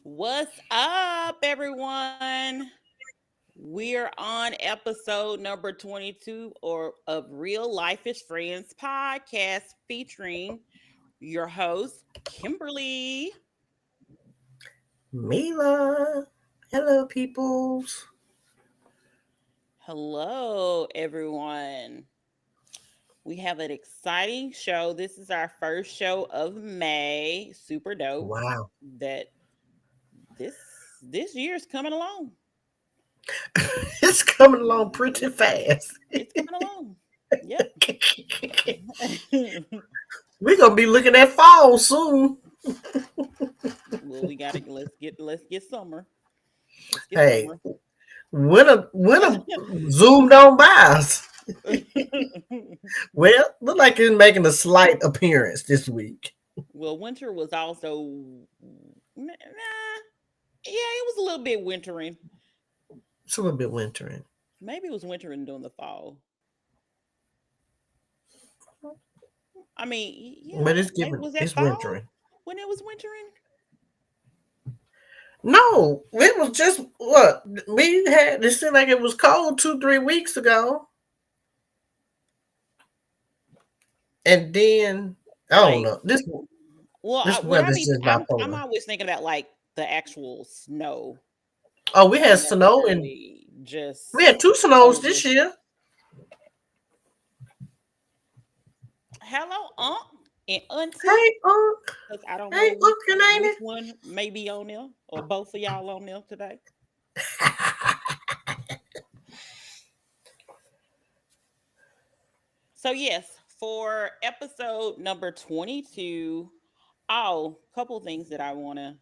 What's up, everyone? We're on episode number 22 of Real Life is Friends podcast featuring your host, Kimberly. Mila. Hello, peoples. Hello, everyone. We have an exciting show. This is our first show of May. Super dope Wow. that this this year is coming along. It's coming along pretty fast. It's coming along. Yep. We're going to be looking at fall soon. Well, we gotta let's get summer. Let's get Hey, summer. winter zoomed on by us. Well, look like it's making a slight appearance this week. Well, winter was also yeah, it was a little bit wintering. It's a little bit wintering. Maybe it was wintering during the fall. I mean, But maybe was that it's fall wintering. when it was wintering? No, it was just what we had. It seemed like it was cold 2-3 weeks ago. And then I don't Like, know. This when I weather's mean, just I'm bipolar. always thinking about like the actual snow, Oh, we not had snow and necessarily just we had 2 snows over. this year. Hello, Unc and Auntie. Hey, Unc. Because I don't know Hey, Uncle which Nanny. one may be on there or both of y'all on there today. So yes, for episode number 22, couple things that I want to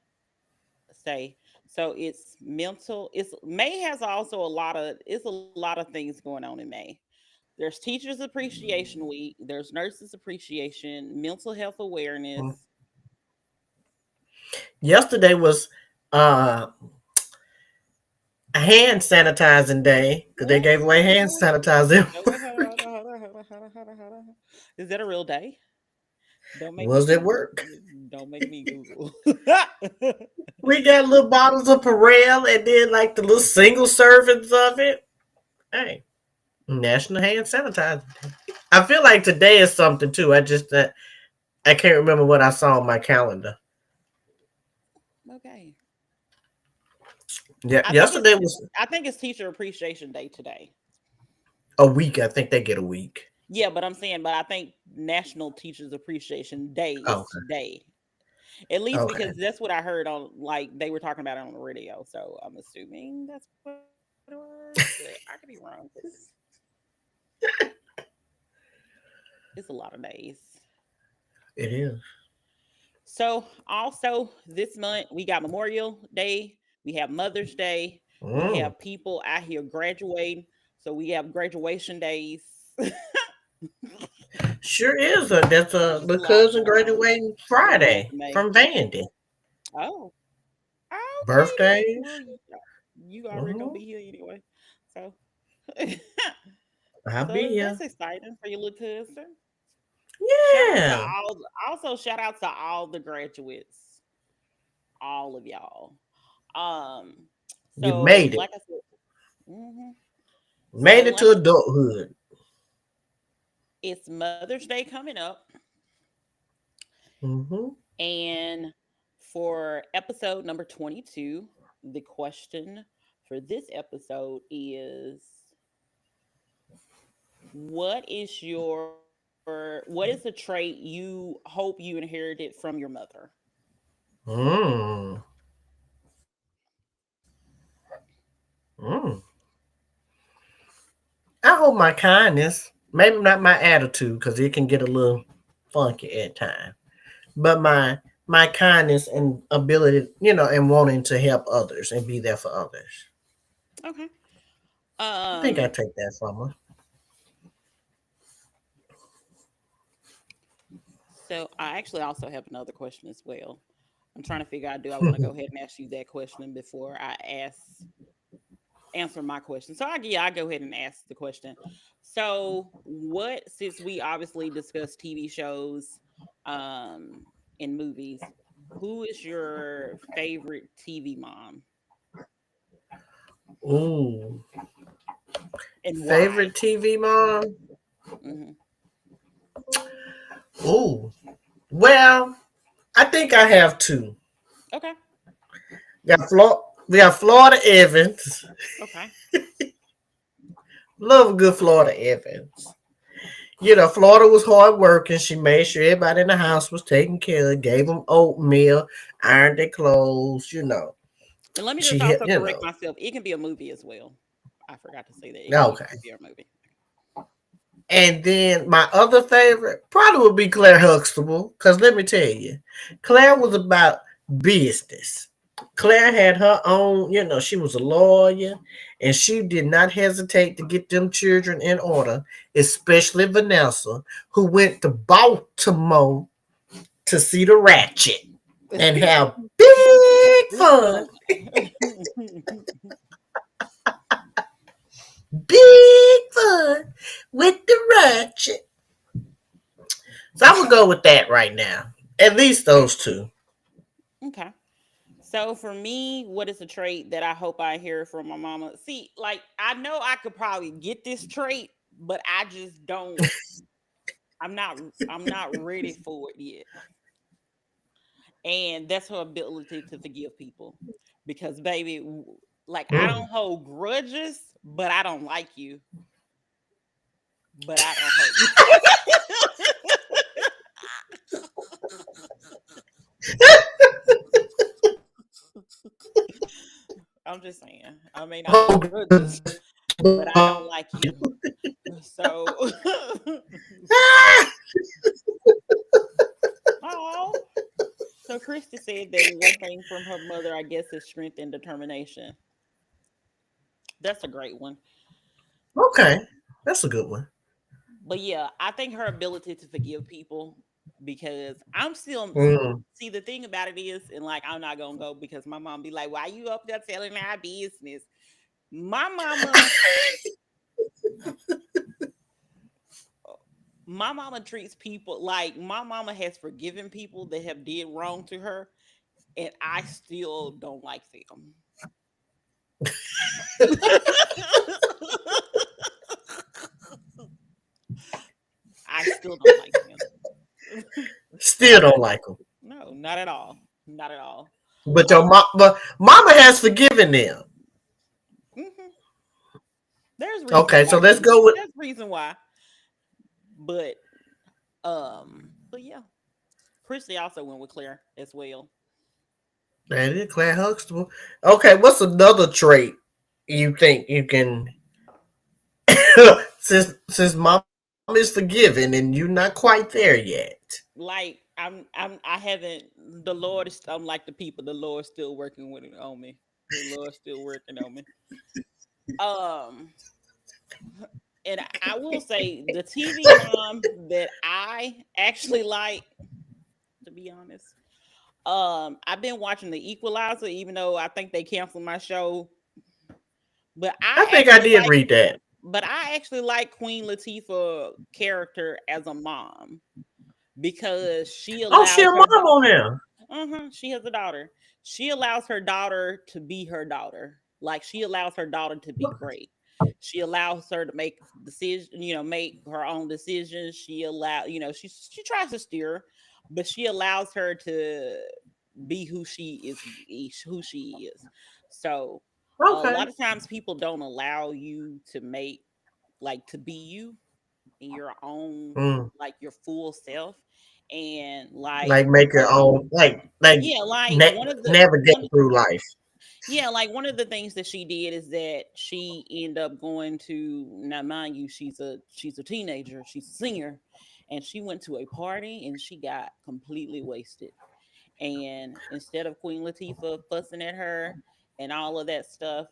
say. So it's mental. It's May has also a lot of things going on in May. There's Teachers Appreciation Week. There's Nurses Appreciation, Mental Health Awareness. Yesterday was uh hand sanitizing day because they gave away hand sanitizer. Is that a real day? Don't make me Was at Google. work. Don't make me Google. We got little bottles of Perel and then like the little single servings of it. Hey, National Hand Sanitizer. I feel like today is something too. I can't remember what I saw on my calendar. Okay. Yeah, yesterday was I think it's Teacher Appreciation Day today. a week. I think they get a week. Yeah, but I think National Teachers Appreciation Day is Okay. today. At least Okay. because that's what I heard on, like, they were talking about it on the radio. So I'm assuming that's what it was. But I could be wrong. It's a lot of days. It is. So also this month we got Memorial Day, we have Mother's Day, we Mm. have people out here graduating. So we have graduation days. Sure is. That's There's the a lot cousin going on graduating in the month Friday of May. from Vandy. Oh, okay then. Birthdays. Well, you already gonna Hmm. be here anyway. So, I'll be so here. that's exciting for your little cousin. Shout out to Yeah. shout out to all the graduates, all of y'all. Um, You so made it. like I said, mhm. Made So it like to I said, adulthood. it's Mother's Day coming up, Hmm. and for episode number 22, the question for this episode is what is a trait you hope you inherited from your mother? Mm. Mm. I hope my kindness, maybe not my attitude, because it can get a little funky at times, but my kindness and ability, and wanting to help others and be there for others. Okay. I think I Um take that from her. So I actually also have another question as well. I'm trying to figure out, do I want to go ahead and ask you that question before I answer my question? So I go ahead and ask the question. So what, since we obviously discussed TV shows um and movies, who is your favorite TV mom Ooh, and why? favorite TV mom? Hmm. Ooh, well, I think I have two. Okay. We got Florida Evans. Okay. Love a good Florida Evans. You know, Florida was hard working. She made sure everybody in the house was taken care of, gave them oatmeal, ironed their clothes, you know. And let me just She had, also you correct know, myself. It can be a movie as well. I forgot to say that it can be okay. a TV or a movie. And then my other favorite probably would be Claire Huxtable. Because let me tell you, Claire was about business. Claire had her own, you know, she was a lawyer and she did not hesitate to get them children in order, especially Vanessa, who went to Baltimore to see the ratchet and have big Big fun. fun. Big fun with the ratchet. So I would go with that right now. At least those two. Okay. So for me, what is a trait that I hope I hear from my mama? See, like I know I could probably get this trait, but I just don't. I'm not ready for it yet. And that's her ability to forgive people. Because baby, like I Mm. don't hold grudges, but I don't like you. But I don't hold you. I'm just saying. I may not hold Oh, grudges, but I but don't like you. So, oh, so Christy said that one thing from her mother, I guess, is strength and determination. That's a great one. okay, that's a good one. But yeah, I think her ability to forgive people, because I'm still, Mm. see, the thing about it is, and like I'm not gonna go because my mom be like, "Why you up there telling our business?" My mama, my mama treats people like, my mama has forgiven people that have did wrong to her, and I still don't like them. I still don't like them. Still don't like them. No, not at all. Not at all. But but mama has forgiven them. Mhm. There's reasons Okay, why so let's too. go with There's reason why, but but yeah, Christy also went with Claire as well. that is Claire Huxtable. Okay, what's another trait you think you can since mom is forgiven and you're not quite there yet? Like I haven't. The Lord is. I'm like the people. The Lord's still working with it on me. The Lord's still working on me. Um, and I will say the TV mom that I actually like, to be honest. I've been watching The Equalizer, even though I think they canceled my show. But I I think I actually did like, read that. Queen Latifah character as a mom, because she Oh, she allows a her. mom on there. She has a daughter. She allows her daughter to be her daughter. Like she allows her daughter to be great. She allows her to make decisions, make her own decisions. She tries to steer her, but she allows her to be who she is. So a Okay. lot of times people don't allow you to to be you in your own, Mm. like your full self. And Like make your own, yeah, like navigate through life. one of the things that she did is that she ended up going to, now mind you, she's a teenager, she's a senior, and she went to a party and she got completely wasted. And instead of Queen Latifah fussing at her and all of that stuff,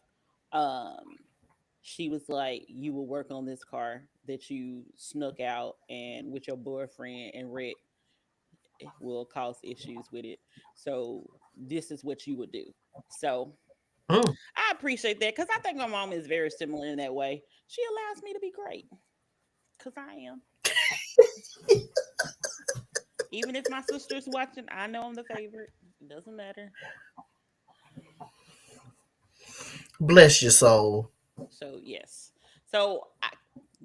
um, she was like, "You will work on this car that you snuck out and with your boyfriend and wrecked." will cause issues with it. So this is what you would do. So Mm. I appreciate that because I think my mom is very similar in that way. She allows me to be great because I am. Even if my sister's watching, I know I'm the favorite. It doesn't matter. Bless your soul. So yes. So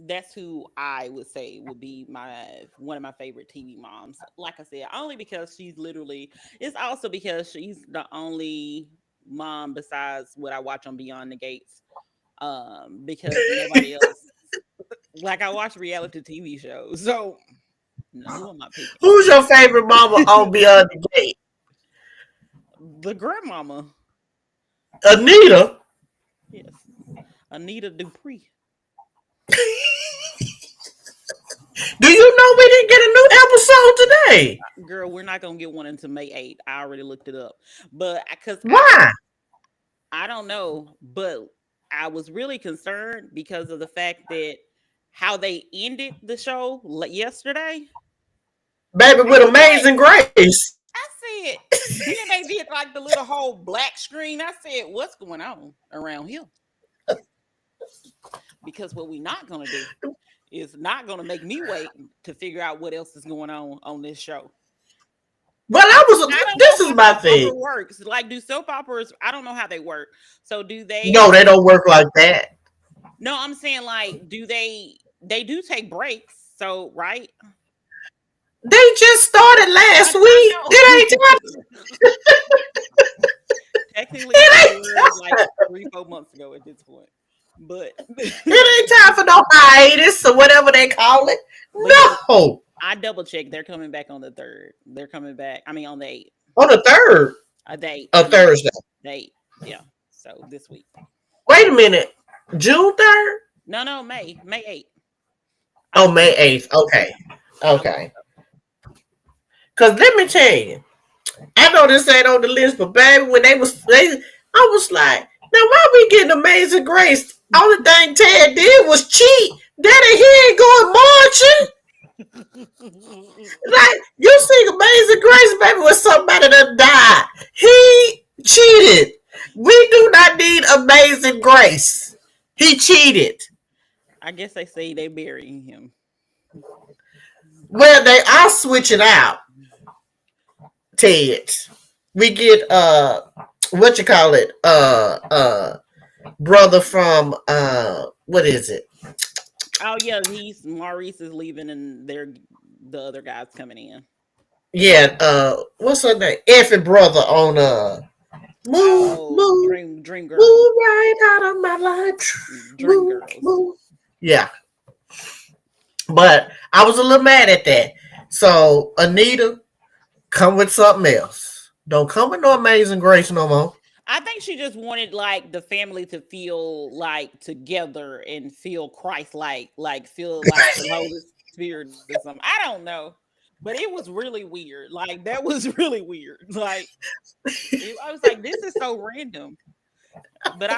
that's who I would say would be my one of my favorite TV moms. Like I said, only because she's literally. It's also because she's the only mom besides what I watch on Beyond the Gates. Because nobody else. Like I watch reality TV shows, so no, who am I picking? Who's your favorite mama on Beyond the Gate? The grandmama. Anita. Yes, Anita Dupree. Do you know we didn't get a new episode today? Girl, we're not gonna get one until May 8th. I already looked it up, but because Why? I don't know, but I was really concerned because of the fact that how they ended the show yesterday. Baby, I with was like, Amazing Grace. I said, then they did like the little whole black screen. I said, what's going on around here? Because what we're not gonna do is not gonna make me wait to figure out what else is going on this show. Well, I don't this know is how my soap thing. opera works. Like, do soap operas? I don't know how they work. So, do No, they? they don't work like that. No, I'm saying like, do they? They do take breaks. So, right? They just started last I week. know. Technically, It they ain't were like 3, 4 months ago at this point. But, it ain't time for no hiatus or whatever they call it. but yes, No. I double checked. They're coming back on the 3rd. They're coming back. I mean, on the 8th. On the third. They, A yeah, Thursday. they, yeah. So this week. Wait a minute. June 3rd? No, no, May 8th. I Oh, looked May it up. 8th. Okay. I looked Okay. it up. Cause let me tell you, I know this ain't on the list, but baby, when I was like, now why we getting Amazing Grace? Only thing Ted did was cheat. Daddy, he ain't going marching. Like, you sing Amazing Grace, baby, with somebody that died. He cheated. We do not need Amazing Grace. He cheated. I guess they say they burying him. Well, they are switching out, Ted. We get what you call it? Brother from what is it? Oh yeah, he's Maurice is leaving, and the other guy's coming in. Yeah, what's her name? Effie brother on Move, Oh, Move, Dream Girls, Move right out of my life. Dream Move, Girls. move. Yeah. But I was a little mad at that. So Anita, come with something else. Don't come with no Amazing Grace no more. I think she just wanted like the family to feel like together and feel Christ like feel like the Holy Spirit or something. I don't know. But it was really weird. Like that was really weird. Like I was like, this is so random. But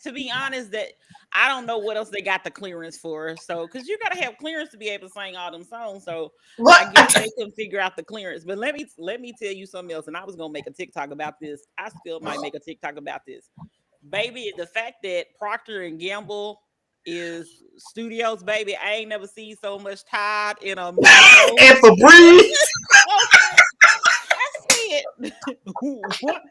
to be honest, that I don't know what else they got the clearance for. So, because you got to have clearance to be able to sing all them songs. So, I What? guess they couldn't figure out the clearance. But let me tell you something else. And I was gonna make a TikTok about this. I still might make a TikTok about this, baby. The fact that Procter and Gamble is studios, baby. I ain't never seen so much Tide in a video. And Febreze. Okay, I see it. What?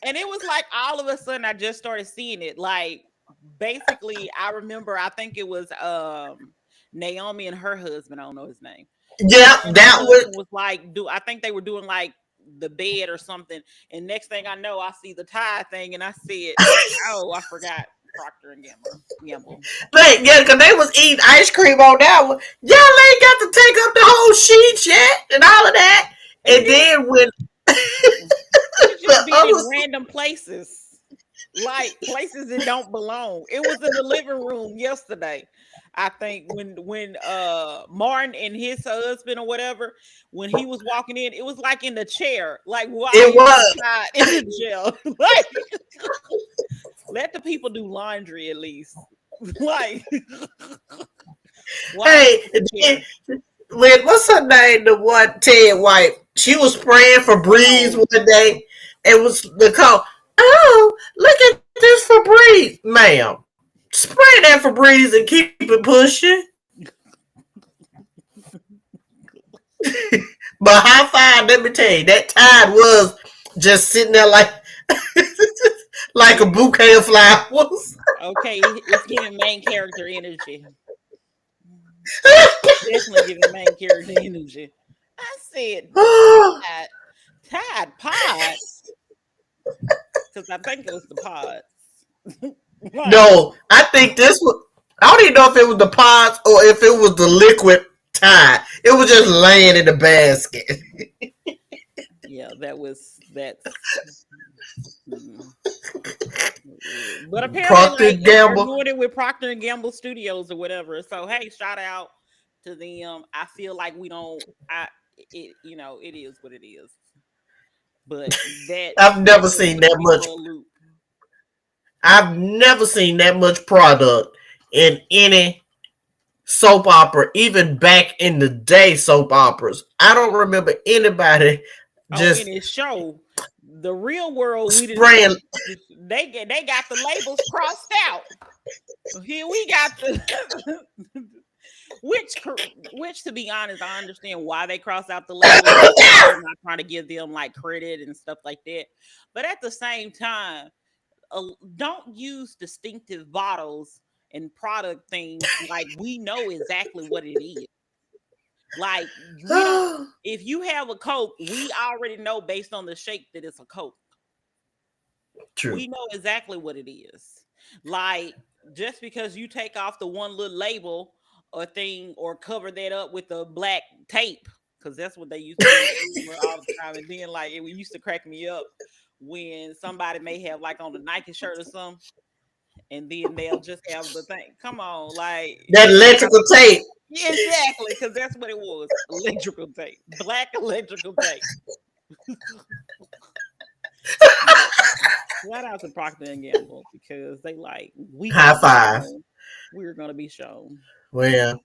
And it was like all of a sudden I just started seeing it. Like basically, I remember I think it was Naomi and her husband. I don't know his name. Yeah, And her that was. husband was like, I think they were doing like the bed or something. And next thing I know, I see the tie thing, and I see it. Oh, I forgot Procter and Gamble. Like, yeah, because they was eating ice cream on that one. Y'all ain't got to take up the whole sheets yet and all of that. And And then when it just the been in others, random places, like places that don't belong. It was in the living room yesterday. I think when Martin and his husband or whatever, when he was walking in, it was like in the chair. Like why it is the was. tie in the chair? Like let the people do laundry at least. Like why is Hey, it in the chair? With what's her name? The one Ted White. She was spraying Febreze Oh, one day. It was the call. Oh, look at this Febreze, ma'am. Spray that Febreze and keep it pushing. But high five, let me tell you, that tide was just sitting there like like a yeah. bouquet of flowers. Okay, it's giving main character energy. Definitely giving main character energy. I said the Tide, Tide Pods, because I think it was the pods. Like, No, I think this was. I don't even know if it was the pods or if it was the liquid tide. It was just laying in the basket. yeah, that's. mm. But apparently, Procter like they're Gamble. doing it with Procter and Gamble Studios or whatever. So hey, shout out to them. I feel like we don't. I it it is what it is. But I've that never just seen threw that me much. for a loop. I've never seen that much product in any soap opera, even back in the day soap operas. I don't remember anybody Oh, in just his show, the real world, we didn't. spraying. They got the labels crossed out. Here we got the which which to be honest, I understand why they cross out the labels because they're not trying to give them like credit and stuff like that. But at the same time, don't use distinctive bottles and product things like we know exactly what it is. Like we don't. If you have a Coke, we already know based on the shape that it's a Coke. True. We know exactly what it is. Like just because you take off the one little label or thing or cover that up with a black tape, because that's what they used to do everywhere all the time. And then like it used to crack me up when somebody may have like on a Nike shirt or something, and then they'll just have the thing. Come on, like That you got electrical tape. yeah, exactly, because that's what it was. Electrical tape. Black electrical tape. But shout out to Procter and Gamble because they like we High gonna be five. shown. We're gonna be shown. Well,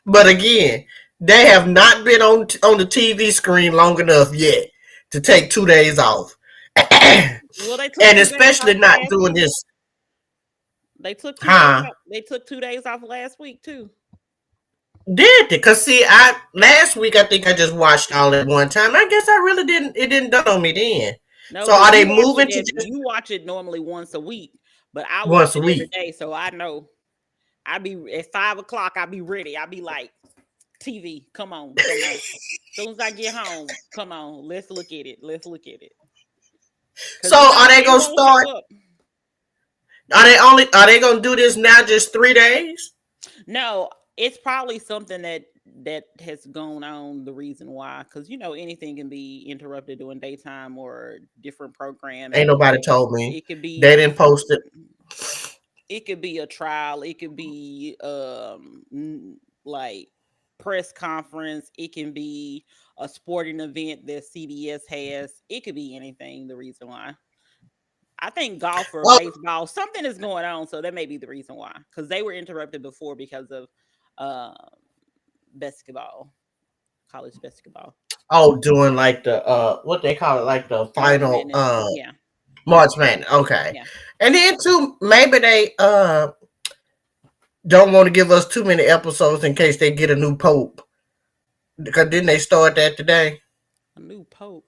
but again, they have not been on the TV screen long enough yet to take 2 days off, and Well, they took 2 days especially off not last doing week. this. They took 2 days Huh? off. They took 2 days off last week too. Did it? Cause see, I last week I think I just watched all at one time. I guess I really didn't. It didn't dawn on me then. No, So but are they moving to just you watch it normally once a week, but I watch once a it every week? day, so I know. I be at 5 o'clock. I be ready. I be like, TV, come on, come on. As soon as I get home, come on, let's look at it. Let's look at it. Cause So are they it gonna won't show start? up. Are they gonna do this now? Just 3 days? No, it's probably something that has gone on. The reason why, because anything can be interrupted during daytime or different Ain't programming. nobody told me. It could They be didn't post it. it could be a trial. It could be like press conference. It can be a sporting event that CBS has. It could be anything. The reason why. I think golf or Oh, baseball, something is going on, so that may be the reason why. Because they were interrupted before because of uh, basketball, college basketball, doing like the what they call it, like the March final Madness. Yeah, March Madness. Okay, yeah. and then too maybe they don't want to give us too many episodes in case they get a new pope. Because didn't they start that today? A new pope.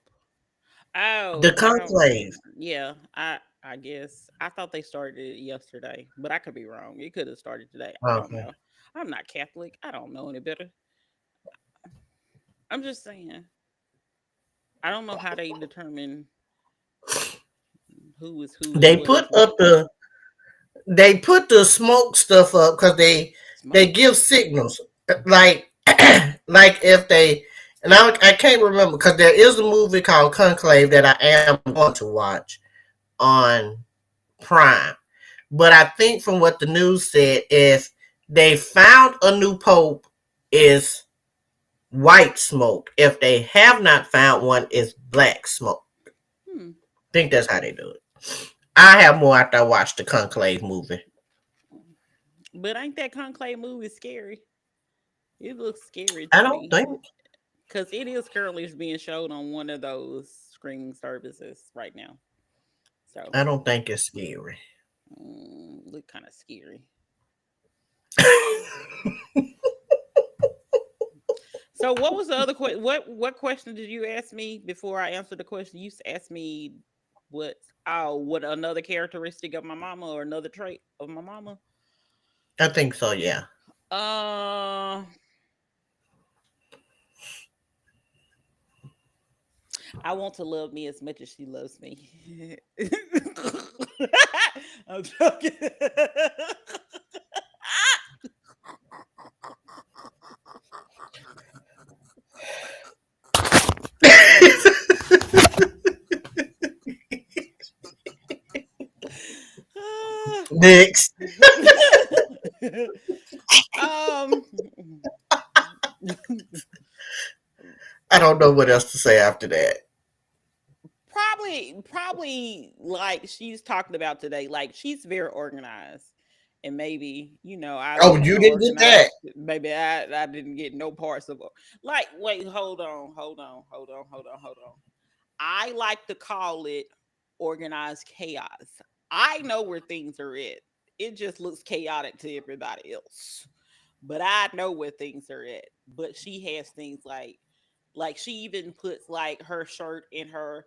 The Oh, I don't. conclave. Yeah, I guess I thought they started it yesterday, but I could be wrong. It could have started today. I don't Okay. know. I'm not Catholic. I don't know any better. I'm just saying. I don't know how they determine who is who and They what is put what. up the smoke stuff up because they Smoke. give signals like like if they and I can't remember because there is a movie called Conclave that I am going to watch on Prime. But I think from what the news said is they found a new pope is white smoke. If they have not found one, it's black smoke. Hmm. I think that's how they do it. I have more after I watched the Conclave movie. But ain't that conclave movie scary? It looks scary I to don't me think because it is currently being shown on one of those streaming services right now. So, I don't think it's scary. look kind of scary. So, what was the other question? What question did you ask me before I answered the question? You asked me what what another characteristic of my mama or another trait of my mama. I think so. Yeah. Uh, I want to love me as much as she loves me. I'm joking. Next. um, I don't know what else to say after that. probably like she's talking about today. Like she's very organized, and maybe I Oh, was you more didn't get that. organized. Maybe I didn't get no parts of it. Like wait, hold on. I like to call it organized chaos. I know where things are at. It just looks chaotic to everybody else. But I know where things are at. But she has things like she even puts like her shirt and her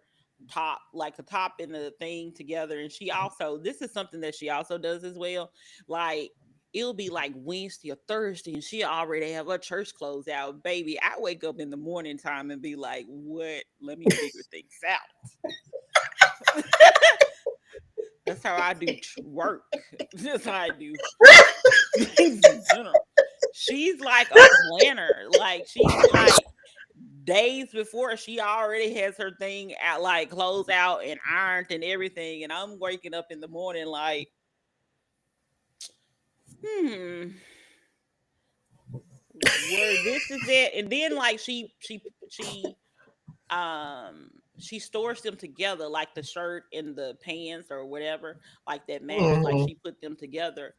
top, like the top and the thing together. And she also, this is something that she also does as well. Like it'll be like Wednesday or Thursday and she already have her church clothes out. Baby, I wake up in the morning time and be like, what? Let me figure things out. That's how I do work. That's how I do things in general. She's like a planner. Like she's like days before she already has her thing out, like clothes out and ironed and everything. And I'm waking up in the morning like, hmm, where this is at. And then like she stores them together, like the shirt and the pants or whatever, like that match. Like Mhm. she put them together.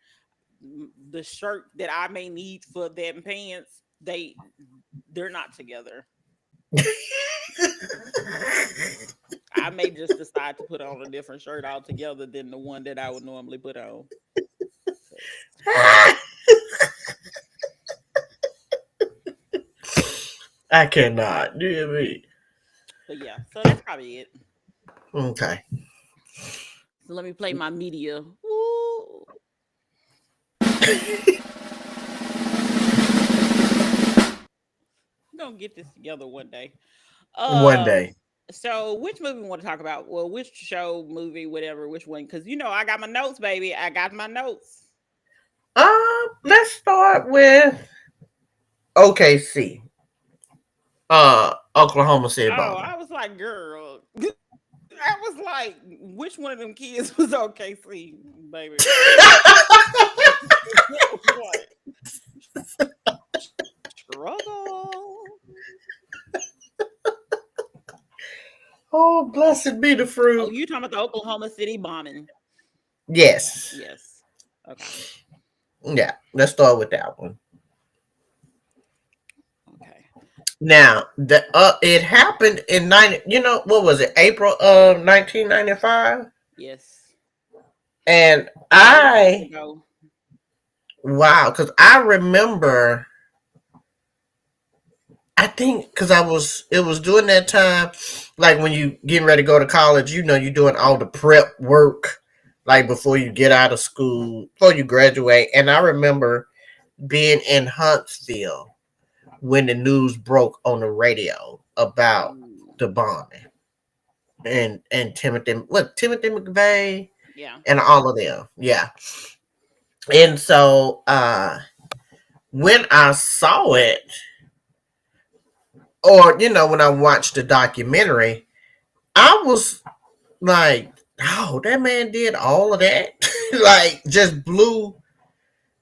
The shirt that I may need for them pants, they're not together. I may just decide to put on a different shirt altogether than the one that I would normally put on. 'Cause- I cannot. Do you mean? But yeah, so that's probably it. Okay. So let me play my media. Woo! I'm gonna get this together one day. One day. So which movie we want to talk about? Well, which show, movie, whatever, which one? Because I got my notes, baby. I got my notes. Let's start with OKC. Oklahoma City Oh, bombing. I was like, girl. I was like, which one of them kids was OKC, baby? What? Struggle. Oh, blessed be the Oh, fruit. you talking about the Oklahoma City bombing? Yes. Yes. Okay. Yeah. Let's start with that one. Okay. Now, it happened in 90. You know what was it? April of 1995. Yes. And 30 years I ago. wow, because I remember. I think because it was during that time, like when you getting ready to go to college, you're doing all the prep work, like before you get out of school, before you graduate. And I remember being in Huntsville when the news broke on the radio about Ooh. the bombing and Timothy McVeigh Yeah. and all of them, yeah. And so when I saw it, or when I watched the documentary, I was like, oh, that man did all of that. Like, just blew,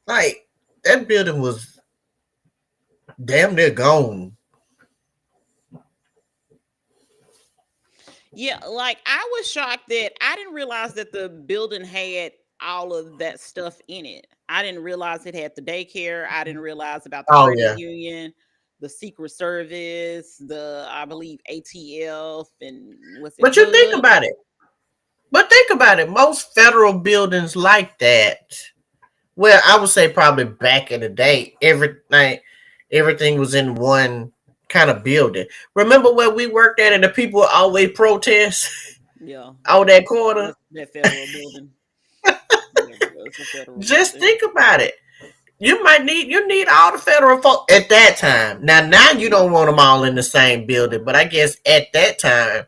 like, that building was damn near gone. Yeah, like I was shocked that I didn't realize that the building had all of that stuff in it. I didn't realize it had the daycare. I didn't realize about the Oh credit yeah. union, the Secret Service, the I believe ATF, and what's it But you think HUD? about it. But think about it. Most federal buildings like that. Well, I would say probably back in the day, everything was in one kind of building. Remember where we worked at and the people would always protest Yeah, on that corner? that federal building. That was a federal Just building. think about it. You need all the federal folk at that time. Now you don't want them all in the same building, but I guess at that time,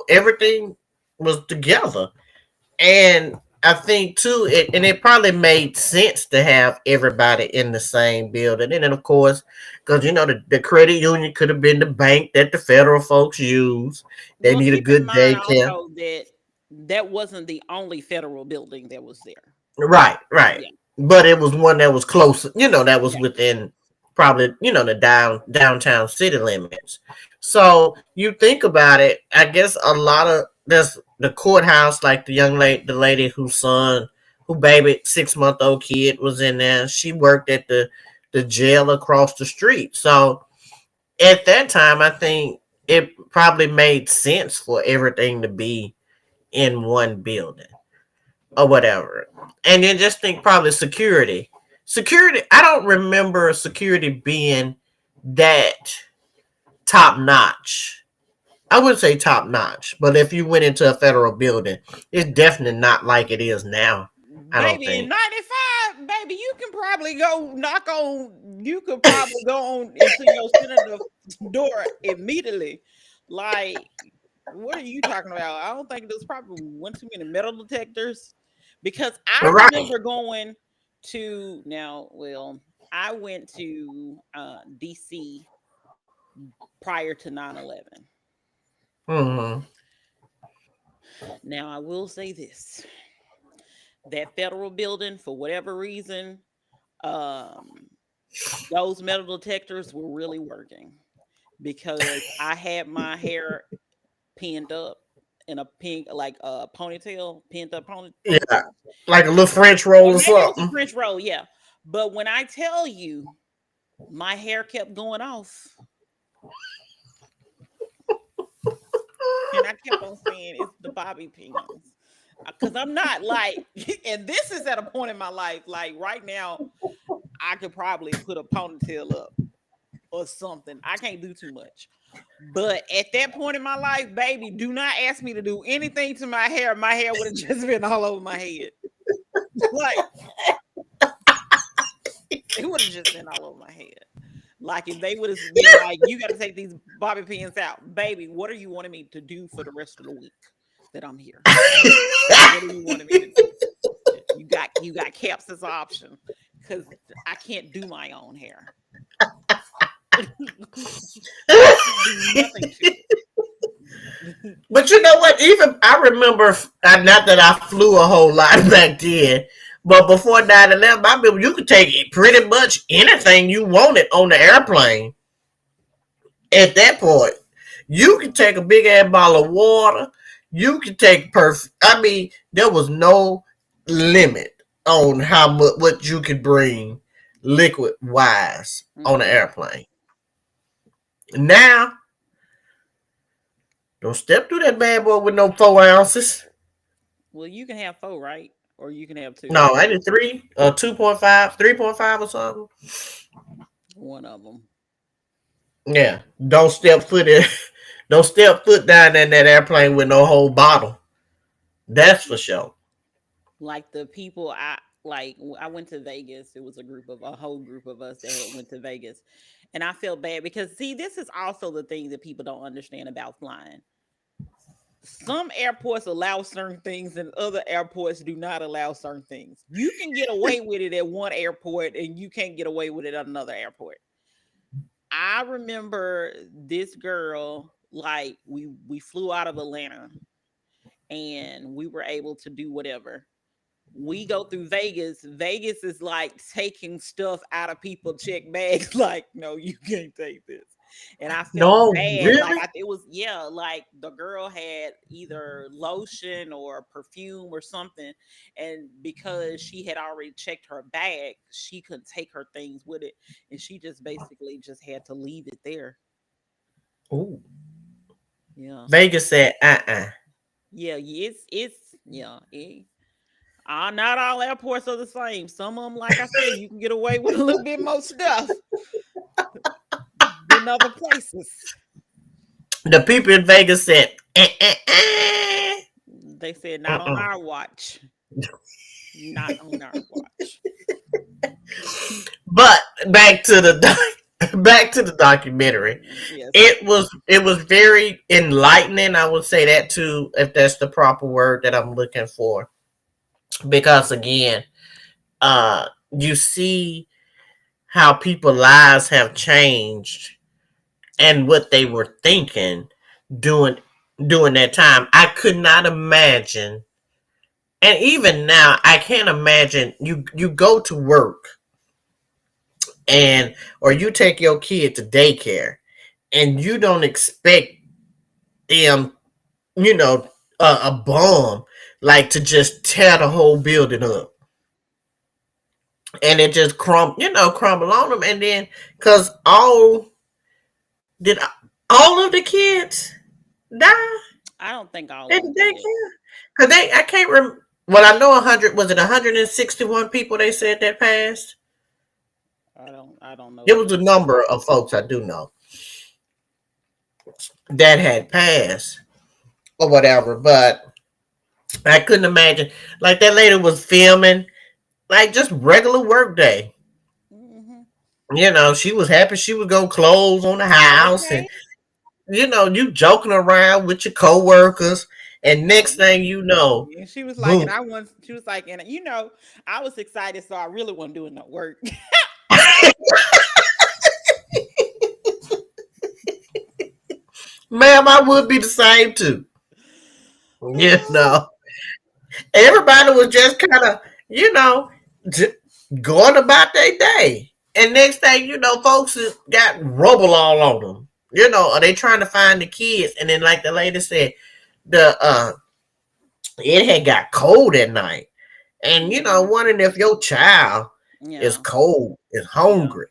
everything was together. And I think too, it probably made sense to have everybody in the same building. And then of course, because the credit union could have been the bank that the federal folks use. They Well, need a keep in good mind daycare. also that that wasn't the only federal building that was there. Right, right. Yeah, But it was one that was close, that was yeah. within probably, the downtown city limits. So you think about it, I guess a lot of there's the courthouse, like the lady whose son, who baby 6 month old kid was in there. She worked at the jail across the street. So at that time, I think it probably made sense for everything to be in one building or whatever. And then just think probably security. Security, I don't remember security being that top notch. I wouldn't say top notch, but if you went into a federal building, it's definitely not like it is now. I don't Baby, in think. 95, baby, you can probably go knock on, you could probably go on into your senator door immediately. Like, what are you talking about? I don't think there's probably one too many metal detectors because I Right. remember going to, now, well, I went to DC prior to 9/11. Mm-hmm. Now, I will say this, that federal building, for whatever reason, um, those metal detectors were really working because I had my hair pinned up in a pink, like a ponytail, pinned up Yeah. ponytail. Like a little French roll Or or maybe it was a something. French roll, yeah. But when I tell you my hair kept going off, and I kept on saying it's the bobby pins. Because I'm not like, and this is at a point in my life, like right now, I could probably put a ponytail up or something. I can't do too much. But at that point in my life, baby, do not ask me to do anything to my hair. My hair would have just been all over my head. Like, it would have just been all over my head. Like, if they would have been like, you got to take these bobby pins out. Baby, what are you wanting me to do for the rest of the week that I'm here? What are you wanting me to do? You got caps as an option because I can't do my own hair. I can't do nothing to it. But you know what? Even I remember, not that I flew a whole lot back then, but before 9/11, I remember you could take pretty much anything you wanted on the airplane. At that point, you could take a big ass bottle of water. You could take I mean, there was no limit on how much what you could bring liquid wise on the Mm-mm. airplane. Now, don't step through that bad boy with no 4 ounces. Well, you can have four, right? Or you can have two. No, I did three, 2.5, 3.5 or something. One of them. Yeah, don't step foot in, don't step foot down in that airplane with no whole bottle. That's for sure. Like the people I went to Vegas. It was a whole group of us that had went to Vegas. And I felt bad because see, this is also the thing that people don't understand about flying. Some airports allow certain things and other airports do not allow certain things. You can get away with it at one airport and you can't get away with it at another airport. I remember this girl, like we flew out of Atlanta and we were able to do whatever. We go through Vegas. Vegas is like taking stuff out of people check bags. Like, no, you can't take this. And I felt No, bad. Like really? it was, yeah, like the girl had either lotion or perfume or something, and because she had already checked her bag, she couldn't take her things with it, and she just basically just had to leave it there. Ooh. Yeah, Vegas said, uh-uh. yeah, it's yeah. Not all airports are the same. Some of them, like I said, you can get away with a little bit more stuff than other places. The people in Vegas said, They said not on uh-uh. our watch. Not on our watch. But back to back to the documentary. Yes. It was very enlightening. I would say that too, if that's the proper word that I'm looking for. Because again, you see how people lives have changed Yeah. and what they were thinking during during that time. I could not imagine, and even now I can't imagine you go to work and or you take your kid to daycare and you don't expect them, you know, a bomb like to just tear the whole building up and it just crumble on them, and then because did all of the kids die I don't think all at of the them did. daycare? Because I can't remember. Well, I know 100, was it 161 people they said that passed? I don't know It if was it a was number of folks I do know that had passed or whatever, but I couldn't imagine. Like that lady was filming, like just regular work day. hmm She was happy she was gonna close on the house, and Okay. you joking around with your coworkers, and next thing you know, And she was like, boom. and I once she was like, and I was excited, so I really wasn't doing no work. Ma'am, I would be the same too. You know, everybody was just kind of, you know, j- going about their day. And next thing you know, folks got rubble all on them. Are they trying to find the kids? And then, like the lady said, the it had got cold at night. And Mhm. wondering if your child is Yeah, cold, is yeah, hungry,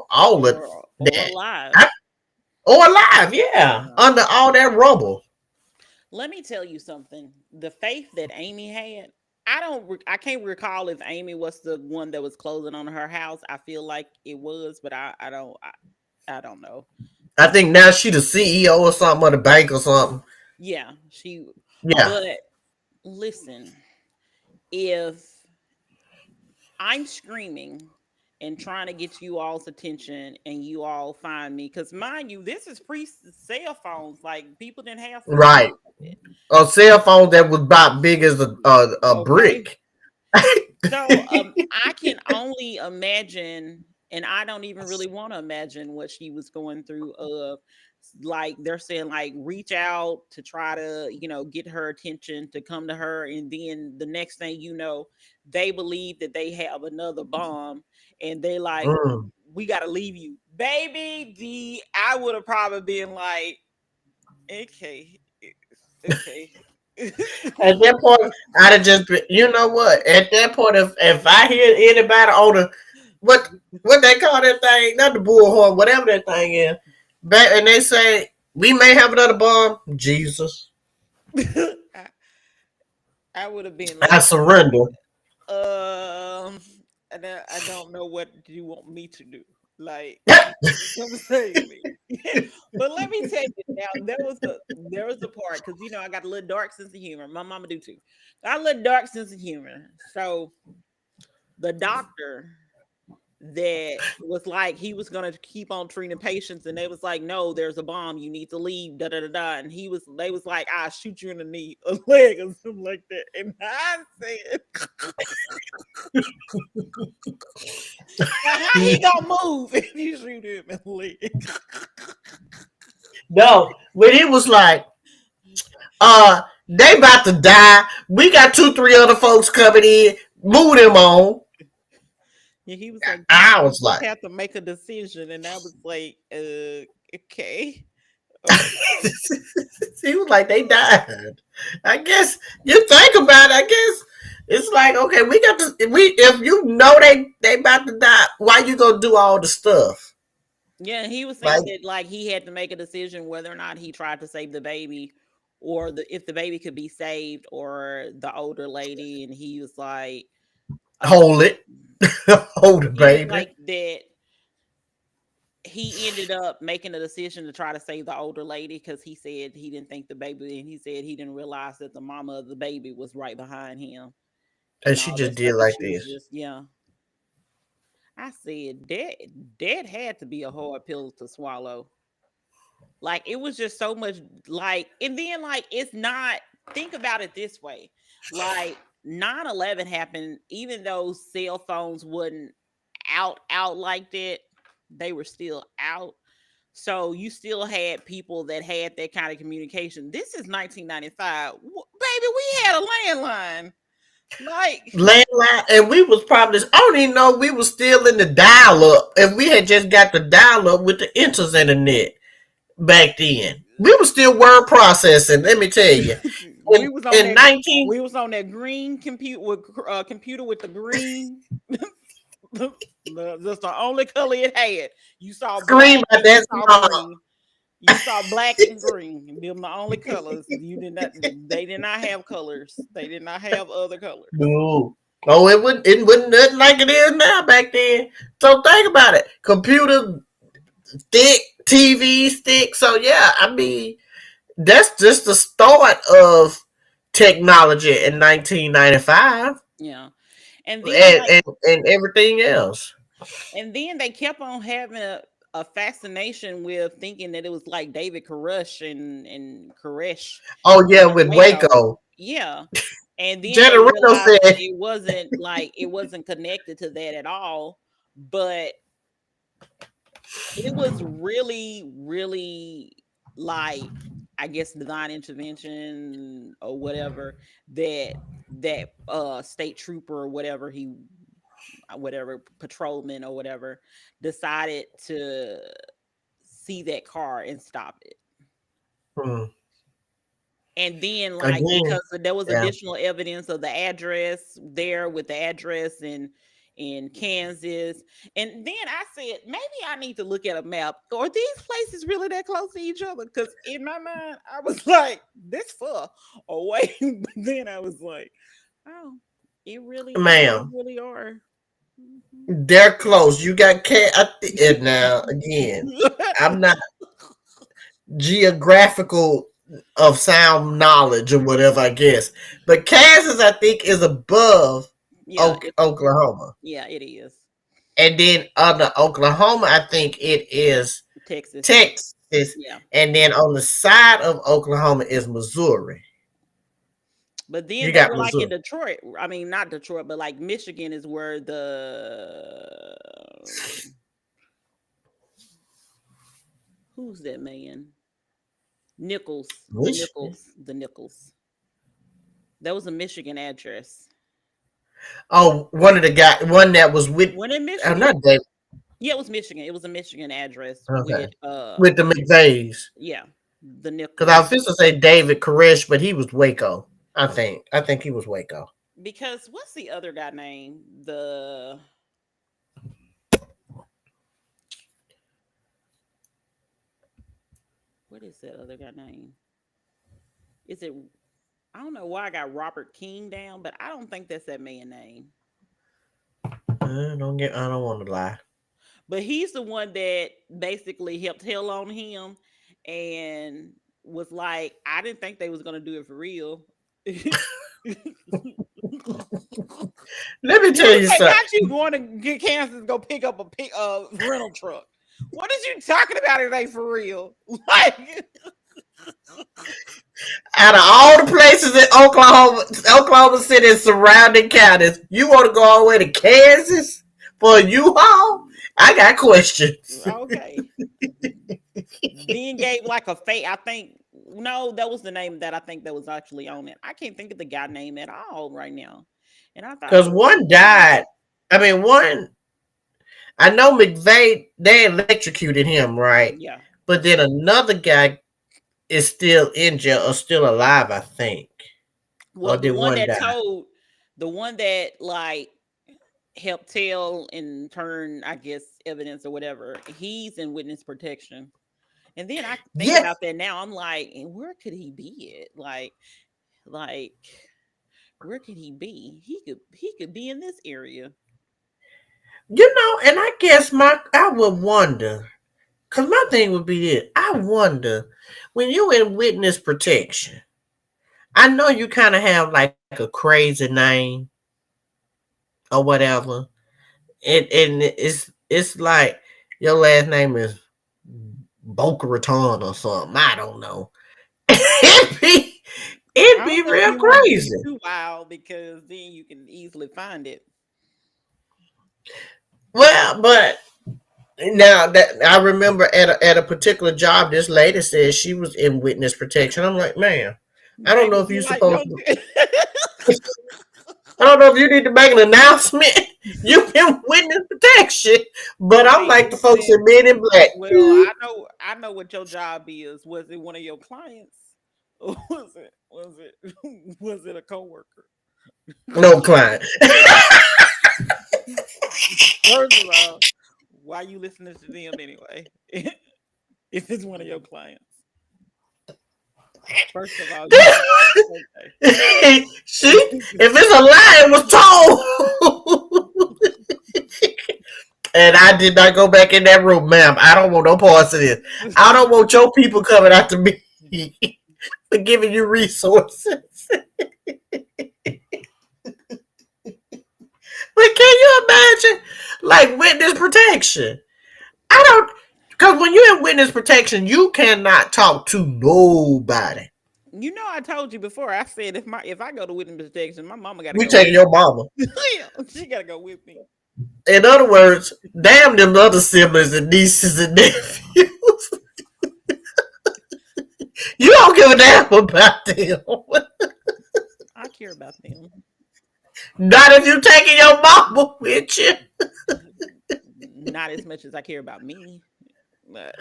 all of or that. alive. I, or alive, yeah, Yeah. under all that rubble. Let me tell you something. The faith that Amy had, I can't recall if Amy was the one that was closing on her house. I feel like it was, but I don't know. I think now she the CEO or something of the bank or something. Yeah, she. Yeah. But listen, if I'm screaming and trying to get you all's attention and you all find me, because mind you, this is pre cell phones. Like people didn't have cell Right. phones yet. A cell phone that was about big as a Okay. brick. So I can only imagine, and I don't even really want to imagine what she was going through. Like they're saying, like reach out to try to, get her attention to come to her, and then the next thing you know, they believe that they have another bomb, and they like, Mm. we got to leave you, baby. I would have probably been like, okay, okay. At that point, I'd have just been, you know what? At that point, if I hear anybody on the what they call that thing, not the bullhorn, whatever that thing is, back and they say we may have another bomb, Jesus, I, I would have been I like, surrender. Um, I don't know what you want me to do. Like, come save me. But let me tell you now, there was a part because I got a little dark sense of humor. My mama do too. Got a little dark sense of humor. So the doctor that was like he was gonna keep on treating patients, and they was like, no, there's a bomb, you need to leave, da da da da. And they was like, I'll shoot you in the knee, a leg, or something like that. And I said, now how he gonna move if you shoot him in the leg? No, when it was like, they about to die. We got 2, 3 other folks coming in. Move them on. Yeah, he was like, you I you was just like, have to make a decision, and I was like, Okay. Okay. He was like, they died. I guess you think about it. I guess it's like, okay, we got to. We if you know they about to die, why you gonna do all the stuff? Yeah, he was Like saying that like he had to make a decision whether or not he tried to save the baby, or if the baby could be saved, or the older lady, and he was like, uh, hold it, hold it, he was baby. like that he ended up making a decision to try to save the older lady because he said he didn't think the baby, and he said he didn't realize that the mama of the baby was right behind him And and she all just that did stuff. And like she was this. just, yeah. I said that had to be a hard pill to swallow. Like it was just so much like, and then like it's not, think about it this way. Like 9/11 happened, even though cell phones wasn't out like that, they were still out. So you still had people that had that kind of communication. This is 1995. Baby, we had a landline. Like, Landline, and we was probably. I don't even know we was still in the dial up, and we had just got the dial up with the internet back then. We were still word processing. Let me tell you, we was on in that 19 we was on that green computer with the green. That's the only color it had. You saw scream black at and you that saw mom. green. You saw black and green. Them the only colors. You did not. They did not have colors. They did not have other colors. No. Oh, it wasn't nothing like it is now back then. So think about it. Computer thick, TV stick. So yeah, I mean that's just the start of technology in 1995 Yeah, and then and like, and everything else. and then they kept on having a fascination with thinking that it was like David Koresh and Koresh Oh yeah, and with Waco. Waco. Yeah. And then they Jenna Reno realized that said, it wasn't connected to that at all. But it was really, really like, I guess, divine intervention or whatever, that state trooper or whatever patrolman or whatever decided to see that car and stop it. hmm, And then like, again, because there was yeah. additional evidence of the address there, with the address in Kansas. And then I said, maybe I need to look at a map. Are these places really that close to each other? Because in my mind, I was like, this far away. But then I was like, oh, they Ma'am, really are. Mhm. they're close. You got cat. And now again, I'm not geographical of sound knowledge or whatever, I guess. But Kansas, I think, is above Yeah, Oklahoma. yeah, it is. And then under Oklahoma, I think it is Texas. Texas. Yeah. And then on the side of Oklahoma is Missouri. But then You they got were like in Missouri. Detroit. I mean, not Detroit, but like Michigan is where the who's that man? Nichols, Michigan. the Nichols. That was a Michigan address. Oh, one of the guy, one that was with, When in oh, Michigan? not David. Yeah, it was Michigan. It was a Michigan address Okay. with With the McVeighs. yeah, the Because I Nichols. was supposed to say David Koresh, but he was Waco. I think. I think he was Waco. Because what's the other guy name? The what is that other guy name? Is it, I don't know why I got Robert King down, but I don't think that's that man name. I don't want to lie. But he's the one that basically helped tell on him and was like, I didn't think they was gonna do it for real. Let me What tell if you they something. got you going to get Kansas to go pick up a rental truck? What is you talking about? It ain't for real. Like, Out of all the places in Oklahoma City and surrounding counties, you want to go all the way to Kansas for a U-Haul? I got questions. okay. Then gave like a fake. I think no, that was the name that I think that was actually on it. I can't think of the guy name at all right now. And I thought, Because oh, one died. I mean, one. I know McVeigh. They electrocuted him, right? yeah, but then another guy is still in jail or still alive, I think. Well, Or did one die? the one that like helped tell and turn, I guess, evidence or whatever, he's in witness protection. And then I think Yes. about that now. I'm like, and where could he be at? Like, where could he be? He could be in this area. And I guess I would wonder, because my thing would be this. I wonder, when you in witness protection, I know you kind of have like a crazy name or whatever. And it's like your last name is Boca Raton or something. I don't know. It'd I be don't know if real you want to be crazy. too wild because then you can easily find it. Well, but now that I remember at a particular job, this lady said she was in witness protection. I'm like, man, I don't know Maybe if be you're like, supposed don't. to. I don't know if you need to make an announcement. You in witness protection, but I'm Hey, like the folks listen. in Men in Black. Well, I know what your job is. Was it one of your clients, or was it a coworker? No client. First of all, why you listening to them anyway? If it's one of your clients, first of all, you should. Okay. She, if it's a lie, it was told. And I did not go back in that room, ma'am. I don't want no parts of this. I don't want your people coming after me for giving you resources. But can you imagine, like, witness protection? I don't, because when you're in witness protection, you cannot talk to nobody. You know, I told you before. I said if I go to witness protection, my mama got to We go with taking your mama. me. Yeah, she got to go with me. In other words, damn them other siblings and nieces and nephews. You don't give a damn about them. I care about them. Not if you taking your mama with you. Not as much as I care about me. But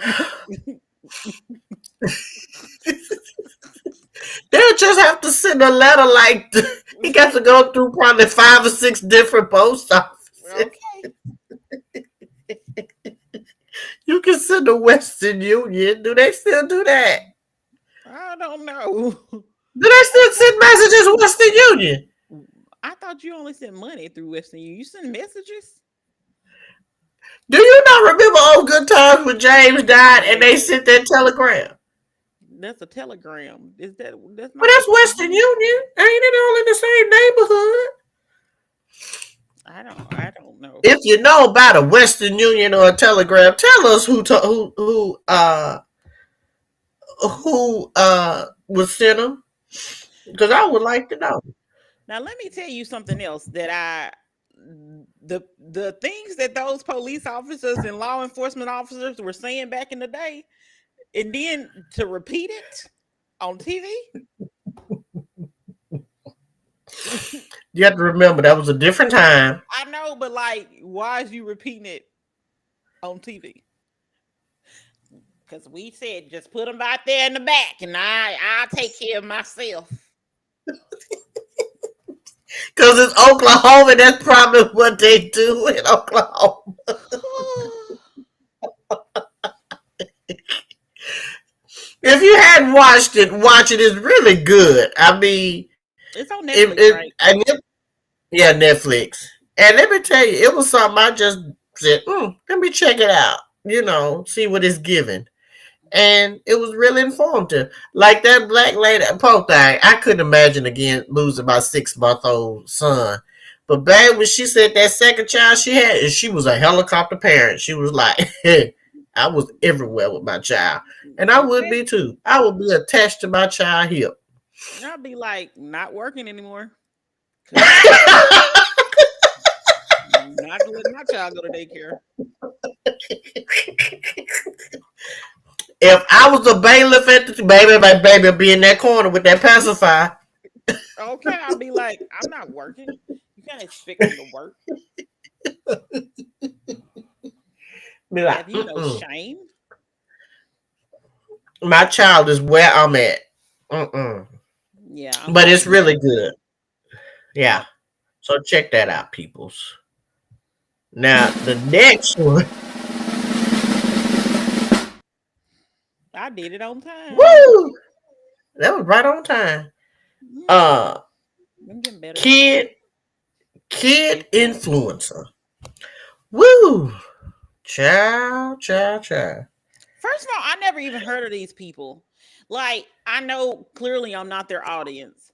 They'll just have to send a letter like he got to go through probably 5 or 6 different post offices. okay, You can send to Western Union. Do they still do that? I don't know. Do they still send messages to Western Union? I thought you only sent money through Western Union. You send messages? Do you not remember old good times when James died and they sent that telegram? That's a telegram. That's Well, not that's Western Western Union? Union. Ain't it all in the same neighborhood? I don't know. If you know about a Western Union or a telegram, tell us who was sent them, because I would like to know. Now let me tell you something else that the things that those police officers and law enforcement officers were saying back in the day, and then to repeat it on TV. You have to remember that was a different time. I know, but like, why is you repeating it on TV? Because we said just put them right there in the back, and I'll take care of myself. Because it's Oklahoma, that's probably what they do in Oklahoma. If you hadn't watched it, watch it. It's really good. I mean, It's on Netflix, right? yeah, Netflix. And let me tell you, it was something I just said, let me check it out. See what it's giving. And it was really informative. Like that black lady, poor thing, I couldn't imagine again losing my 6-month-old son. But babe, when she said that second child she had, and she was a helicopter parent, she was like, hey, I was everywhere with my child. And I would Okay. be too. I would be attached to my child hip. I'll be like not working anymore. Not letting my child go to daycare. If I was a bailiff at the baby, my baby would be in that corner with that pacifier. Okay, I'll be like, I'm not working. You can't expect me to work. Be like, Have you no shame? My child is where I'm at. Mm-mm. Yeah, I'm But it's watching really that. good. Yeah. Yep. So check that out, peoples. Now the next one. I did it on time. Woo! That was right on time. Yeah, Uh I'm getting better. kid kid Influencer. influencer. Woo! Child, child, child. First of all, I never even heard of these people. Like, I know clearly I'm not their audience,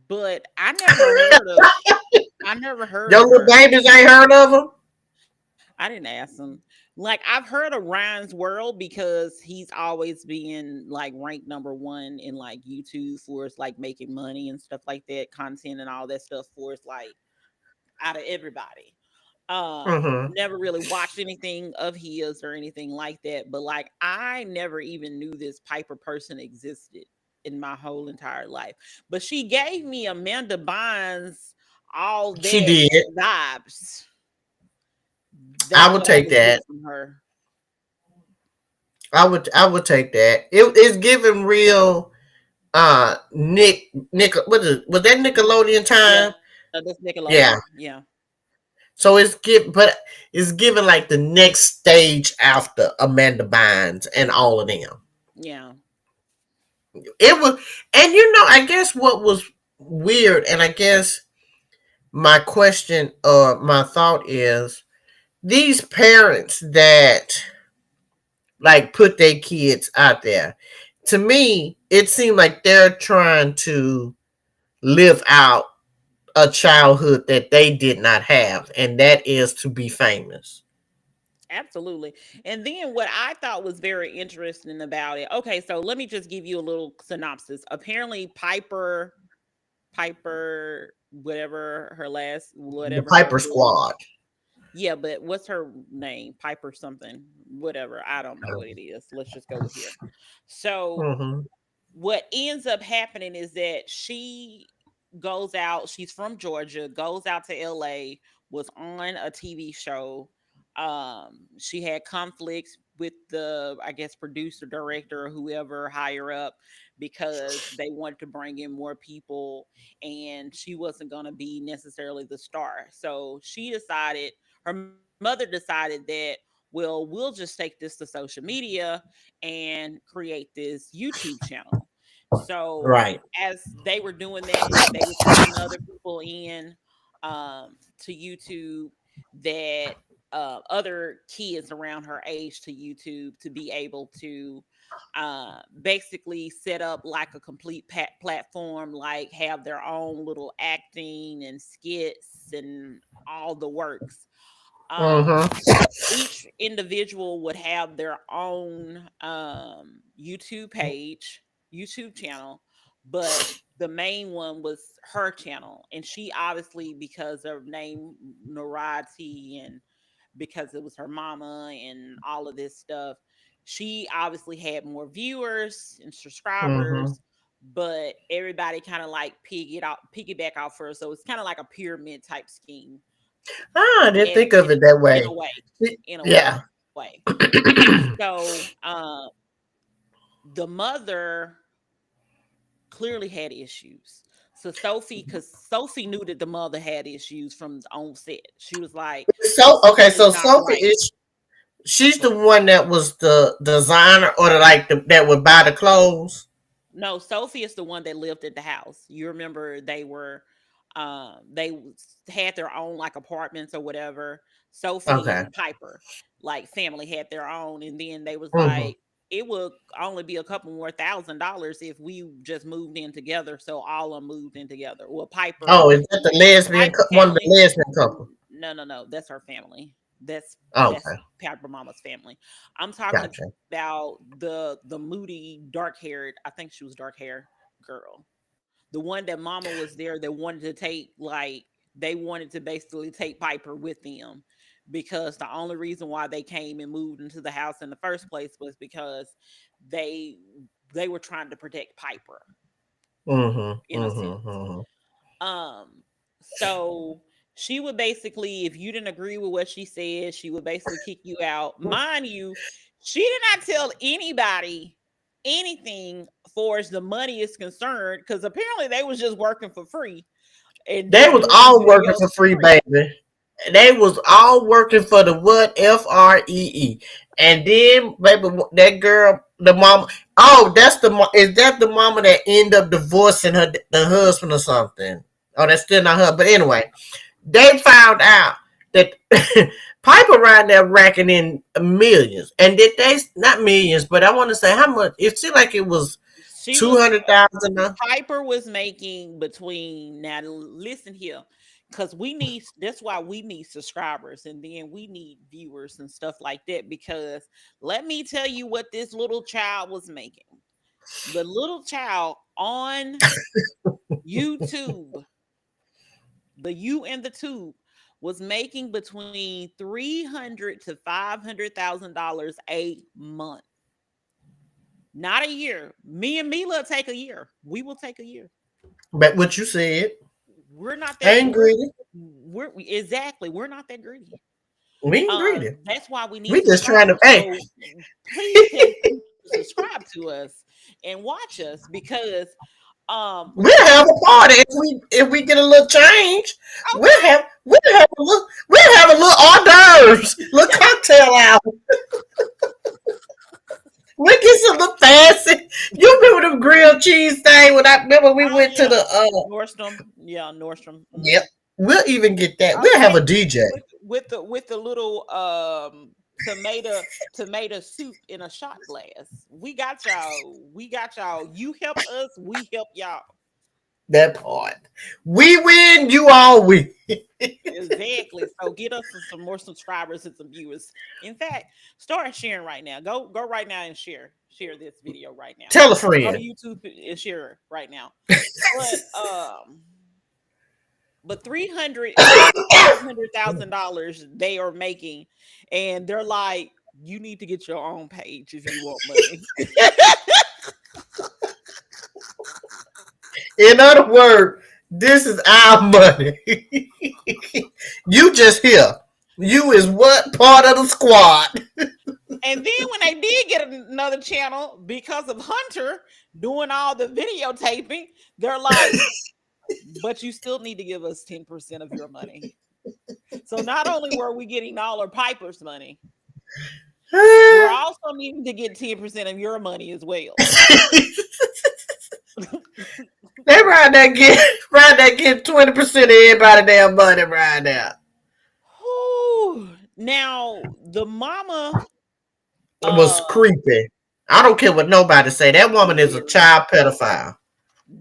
but I never heard Your of little her. babies ain't heard of them? I didn't ask them. Like, I've heard of Ryan's World because he's always being like ranked number one in like YouTube for his like making money and stuff like that, content and all that stuff for his like out of everybody. Mm-hmm. Never really watched anything of his or anything like that, but like I never even knew this Piper person existed in my whole entire life. But she gave me Amanda Bynes all She that did. vibes. I That's would what I take was getting that. from her. I would take that. It's giving real Nick what is was that Nickelodeon Yeah, time? that's Nickelodeon. Yeah. Yeah, So it's given like the next stage after Amanda Bynes and all of them. yeah, It was, and I guess what was weird, and I guess my question or my thought is these parents that like put their kids out there. To me, it seemed like they're trying to live out a childhood that they did not have, and that is to be famous. absolutely. And then what I thought was very interesting about it. Okay, so let me just give you a little synopsis. Apparently, Piper, The whatever her Piper little, Squad. yeah, but what's her name? Piper something, whatever. I don't know what it is. Let's just go with here. So Mm-hmm. what ends up happening is that she goes out, she's from Georgia, goes out to LA, was on a TV show. She had conflicts with the, I guess, producer, director, or whoever higher up because they wanted to bring in more people and she wasn't going to be necessarily the star. So she decided, her mother decided that, well, we'll just take this to social media and create this YouTube channel. So Right. as they were doing that, they were taking other people in to YouTube, that other kids around her age to YouTube, to be able to basically set up like a complete platform, like have their own little acting and skits and all the works. Um, Mm-hmm. each individual would have their own YouTube page, YouTube channel, but the main one was her channel. And she obviously, because of name notoriety and because it was her mama and all of this stuff, she obviously had more viewers and Mm-hmm. subscribers, but everybody kind of like piggyback off her. So it's kind of like a pyramid type scheme, I in, didn't think of it that in a way. way, in a way. Yeah. So the mother clearly had issues. So Sophie, because Sophie knew that the mother had issues from the on set. She was like, So okay, something is so not Sophie right. is she's the one that was the designer or that would buy the clothes. No, Sophie is the one that lived at the house. You remember had their own like apartments or whatever. Sophie Okay. and Piper, like family, had their own, and then they was Mm-hmm. like, it would only be a couple more $1,000 if we just moved in together. So all of them moved in together. Well, Oh, is that the Piper one of the family. lesbian couple? No, no, no. That's her family. That's Okay, Piper Mama's family. I'm talking gotcha. about the moody, dark haired. I think she was dark hair girl. The one that Mama was there that wanted to take, like, they wanted to basically take Piper with them, because the only reason why they came and moved into the house in the first place was because they they were trying to protect Piper, Mm-hmm. in a sense. Mm-hmm. Mm-hmm. Um, so she would basically, if you didn't agree with what she said, she would basically kick you out. Mind you, she did not tell anybody anything for as the money is concerned, because apparently they was just working for free and They just was doing these all working videos for for free, free. baby. They was all working for the what? FREE. And then, baby, that girl, the mama. Oh, that's the is that the mama that end up divorcing the husband or something? Oh, that's still not her. But anyway, they found out that Piper around there racking in millions, and did they not millions, but I want to say how much? It seemed like it was She two was hundred thousand. Piper was making between, now listen here, because we need, that's why we need subscribers, and then we need viewers and stuff like that, because let me tell you what this little child was making. The little child on YouTube, the U and the tube, was making between 300 to $500,000 a month. Not a year. Me and Mila take a year. We will take a year. But what you said, We're not I that ain't greedy. we're exactly, we're not that greedy. We ain't greedy. That's why we need We just trying to. subscribers. Hey, So please tell people to subscribe to us and watch us, because we'll have a party if we get a little change. okay, We'll have a little hors d'oeuvres, little cocktail hour. We'll get some little fancy. You remember the grilled cheese thing when I remember we oh went to yeah, the Nordstrom, yeah, Nordstrom. yep. We'll even get that. We'll have Okay, a DJ. with the little tomato soup in a shot glass. We got y'all. We got y'all. You help us, we help y'all. That part. We win, you all win. Exactly. So get us some more subscribers and some viewers. In fact, start sharing right now. Go right now and share this video right now. Tell a Go to friend. YouTube and share right now. But but 300 to $500,000 they are making, and they're like, you need to get your own page if you want money. In other words, this is our money. You just here. You is what part of the squad? And then when they did get another channel because of Hunter doing all the videotaping, they're like, but you still need to give us 10% of your money. So not only were we getting all our Piper's money, we're also needing to get 10% of your money as well. They right there get 20% of everybody damn money right now. Now the mama, It was creepy. I don't care what nobody say. That woman is a very child pedophile.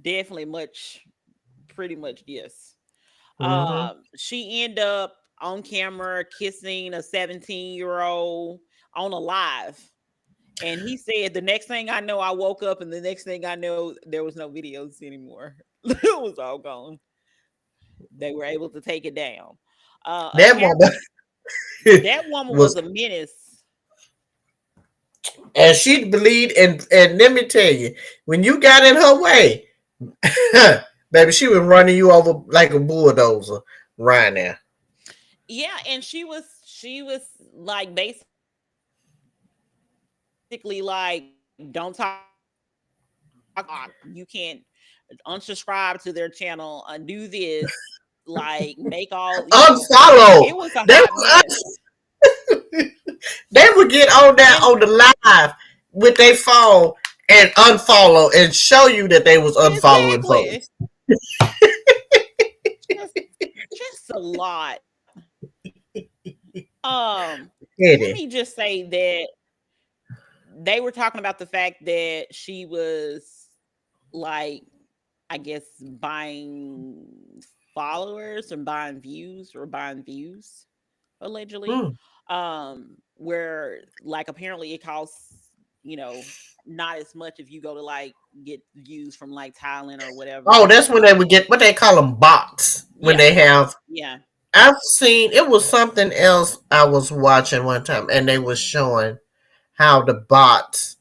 definitely pretty much yes. Mm-hmm. She ended up on camera kissing a 17-year-old on a live. And he said, the next thing I know, I woke up, and the next thing I know, there was no videos anymore. It was all gone. They were able to take it down. That Apparently, woman that woman was, was a menace. and she believed, and let me tell you, when you got in her way, baby, she was running you over like a bulldozer right now. Yeah, and she was like basically like, don't talk. You can't unsubscribe to their channel, undo this, like make all, Unfollow. it was a They hot mess. they would get on there And on the live with their phone and unfollow and show you that they was unfollowing exactly, folks. just just a lot. Let Eddie. me just say that they were talking about the fact that she was like, I guess, buying followers and buying views allegedly. Hmm. Where like apparently it costs, you know, not as much if you go to like get views from like Thailand or Oh, whatever. that's when they would get what they call them bots. When Yeah, they have, bots. Yeah. I've seen it was something else I was watching one time, and they was showing how the bots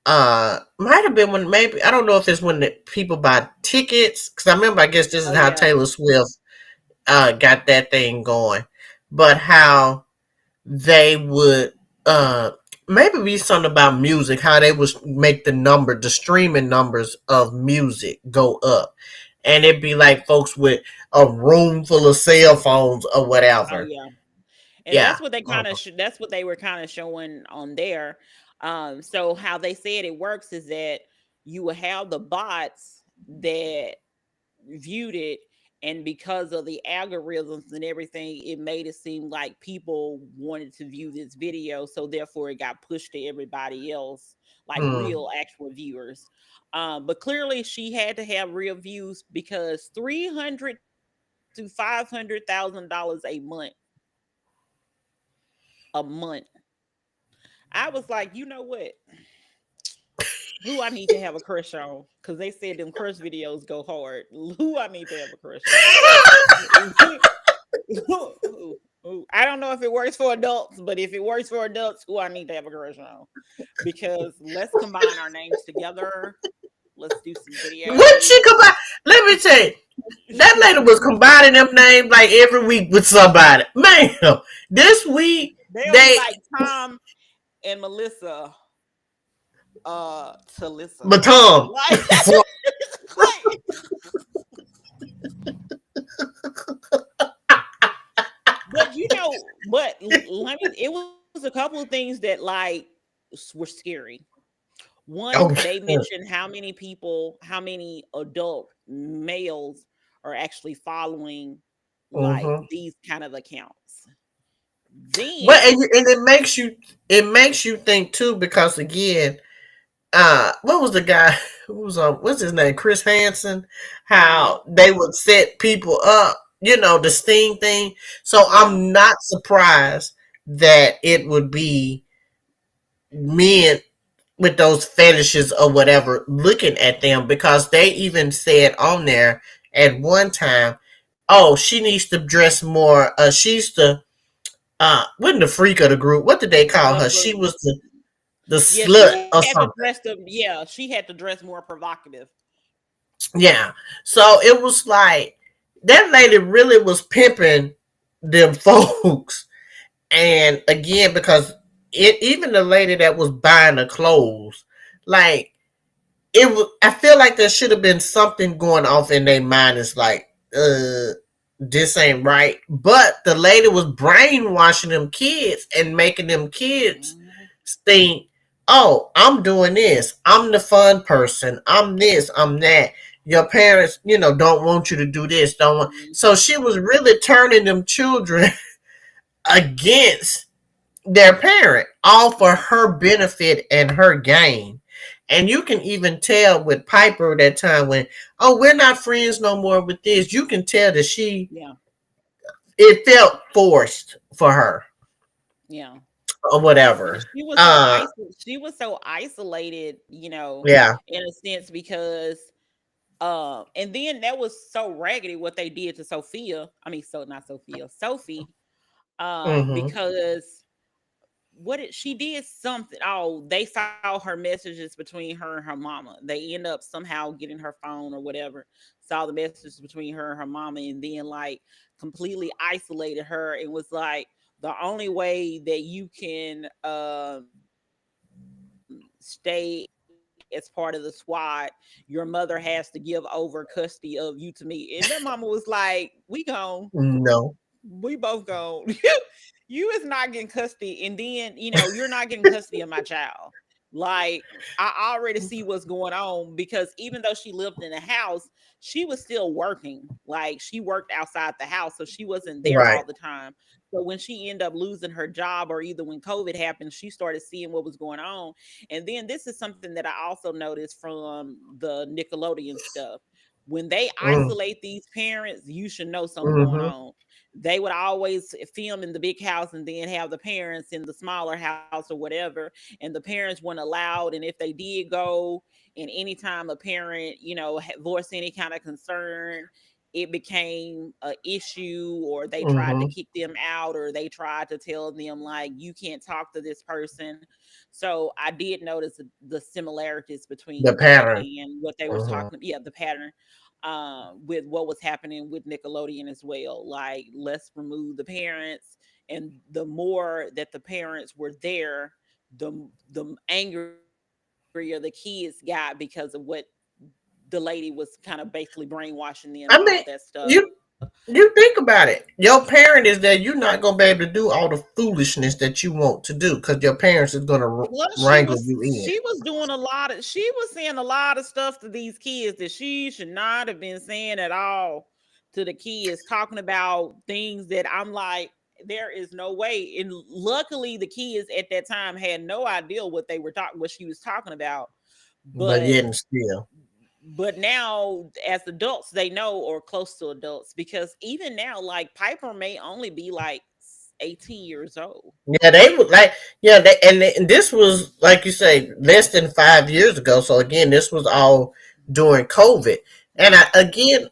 might have been when maybe I don't know if it's when the people buy tickets because I remember I guess this is Oh how yeah. Taylor Swift got that thing going, but how they would maybe be something about music, how they was make the streaming numbers of music go up, and it'd be like folks with a room full of cell phones or Oh whatever. yeah. And Yeah. that's what they kind of that's what they were kind of showing on there. So how they said it works is that you will have the bots that viewed it, and because of the algorithms and everything, it made it seem like people wanted to view this video, so therefore it got pushed to everybody else, like Mm. real actual viewers. But clearly she had to have real views, because 300 to $500,000 a month. I was like, you know what, who I need to have a crush on, because they said them crush videos go hard. Who I need to have a crush on. I don't know if it works for adults, but if it works for adults, who I need to have a crush on. Because let's combine our names together. Let's do some What videos. she combine? Let me tell you, that lady was combining them names like every week with somebody. Man, this week They'll be they like Tom and Melissa to listen. Baton. Like, like, but let me, it was a couple of things that like were scary. One, Oh, they mentioned how many people, how many adult males are actually following like mm-hmm. these kind of accounts. But Then, and it makes you think too, because again, what was the guy who was what's his name, Chris Hansen, mhm, how they would set people up, the sting thing. So yeah, I'm not surprised that it would be men with those fetishes or whatever looking at them, because they even said on there at one time, oh, she needs to dress more. She's the wasn't the freak of the group. What did they call her? but She was the yeah, slut she had or to something. dress them. Yeah, she had to dress more provocative. Yeah. So it was like that lady really was pimping them folks. And again, because it even the lady that was buying the clothes, like it was, I feel like there should have been something going off in their mind. It's like, this ain't right. But the lady was brainwashing them kids and making them kids Mhm, think, oh, I'm doing this. I'm the fun person. I'm this. I'm that. Your parents, don't want you to do this. Don't want. So mhm, she was really turning them children against their parent, all for yeah, her benefit and her gain. And you can even tell with Piper that time when, oh, we're not friends no more with this. You can tell that yeah, it felt forced for her yeah. or And whatever. she was so isolated, Yeah. in a sense, because and then that was so raggedy what they did to Sophia. I mean, so not Sophia, Sophie, Mm-hmm. because what did she did something? Oh, they saw her messages between her and her mama. They end up somehow getting her phone or whatever. Saw the messages between her and her mama, and then like completely isolated her and was like, the only way that you can stay as part of the squad, your mother has to give over custody of you to me. And that mama was like, we gone, No. we both gone. You is not getting custody, and then you're not getting custody of my child. Like, I already see what's going on, because even though she lived in the house, she was still working. Like, she worked outside the house, so she wasn't there Right. all the time. So when she ended up losing her job, or either when COVID happened, she started seeing what was going on. And then this is something that I also noticed from the Nickelodeon stuff. When they Mm. isolate these parents, you should know something going Mm-hmm. on. They would always film in the big house and then have the parents in the smaller house or whatever, and the parents weren't allowed. And if they did go, and anytime a parent voiced any kind of concern, it became a issue, or they tried to Mm-hmm. kick them out, or they tried to tell them like, you can't talk to this person. So I did notice the similarities The between that pattern. and what they were Mm-hmm. talking, yeah, the pattern, with what was happening with Nickelodeon as well. Like, let's remove the parents, and the more that the parents were there, the angrier the kids got because of what the lady was kind of basically brainwashing them and all I that mean, stuff. you think about it. Your parent is that you're not gonna be able to do all the foolishness that you want to do because your parents is gonna Plus, wrangle you in. she was doing a lot of she was saying a lot of stuff to these kids that she should not have been saying at all to the kids, talking about things that I'm like, there is no way. And luckily, the kids at that time had no idea what she was talking about. But But yet and still. now, as adults, they know, or close to adults, because even now, like Piper may only be like 18 years old. Yeah, they would like. Yeah, and this was like you say, less than 5 years ago. So again, this was all during COVID, and Yeah.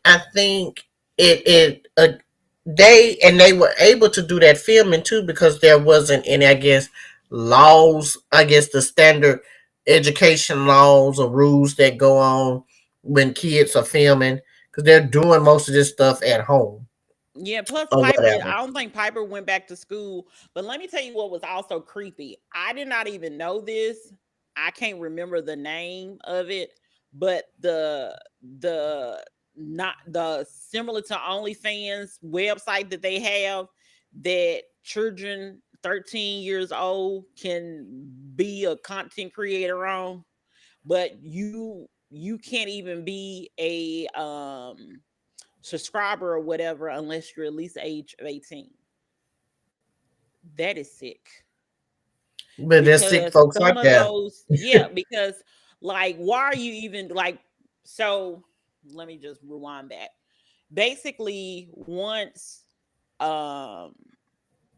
I think they were able to do that filming too because there wasn't any, I guess, laws. I guess the standard education laws or rules that go on when kids are filming because they're doing most of this stuff at home Yeah, plus or Piper, whatever. I don't think Piper went back to school. But let me tell you what was also creepy. I did not even know this. I can't remember the name of it, but the not the similar to OnlyFans website that they have, that children 13 years old can be a content creator on, but you can't even be a subscriber or whatever unless you're at least age of 18. That is sick. But there's sick Because folks some out of there. those, yeah, because like, why are you even like, so let me just rewind back. Basically, once um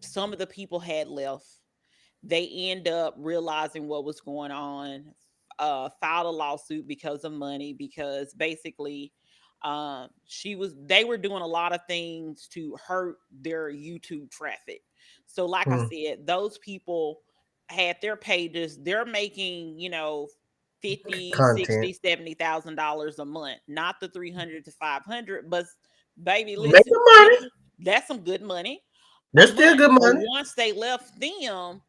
some of the people had left, they end up realizing what was going on, filed a lawsuit because of money, because basically they were doing a lot of things to hurt their YouTube traffic. So like I Hmm. said, those people had their pages, they're making, 50, Content. 60, $70,000 a month, not the 300 to 500, but baby, listen, Making money. that's some good money a That's still month. good But money. once they left them,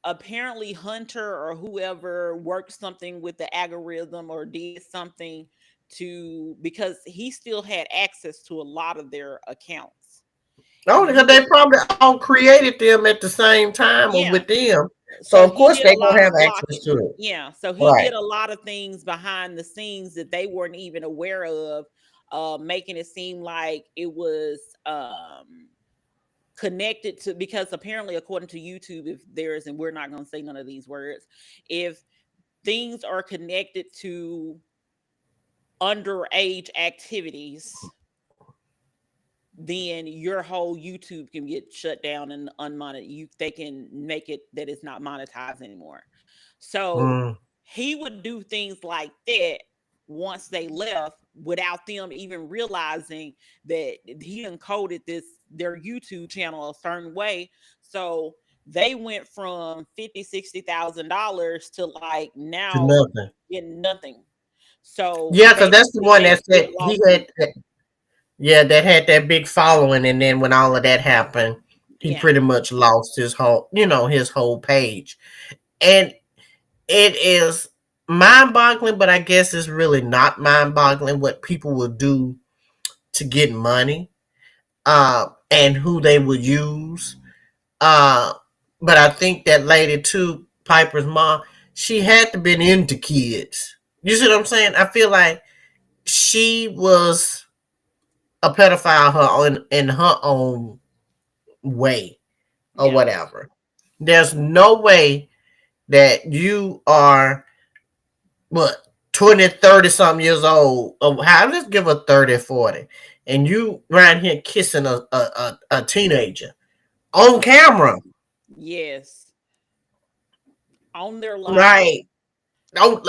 apparently Hunter or whoever worked something with the algorithm or did something to, because he still had access to a lot of their accounts. Oh, He because would, they probably all created them at the same time or yeah. with them. So So of he course did they a gonna lot have of access blocking. to it. Yeah. So he Right. did a lot of things behind the scenes that they weren't even aware of, making it seem like it was connected to, because apparently according to YouTube, if there's, and we're not going to say none of these words, if things are connected to underage activities, then your whole YouTube can get shut down and unmonetized. They can make it that it's not monetized anymore. So Mm. he would do things like that once they left without them even realizing that he encoded their YouTube channel a certain way. So they went from 50, $60,000 to like To now nothing. getting nothing. So Yeah, because that's the basically one they that did said a he lawsuit. had. Yeah, that had that big following, and then when all of that happened, he Yeah. pretty much lost his whole page, and it is mind-boggling. But I guess it's really not mind-boggling what people will do to get money, and who they would use. Uh, but I think that lady too, Piper's mom, she had to been into kids. You see what I'm saying? I feel like she was a pedophile in her own way or Yeah. whatever. There's no way that you are what 20, 30 something years old. Or how let's give her 30, 40, and you around here kissing a teenager on Yes. camera. Yes. On their live. Right. Don't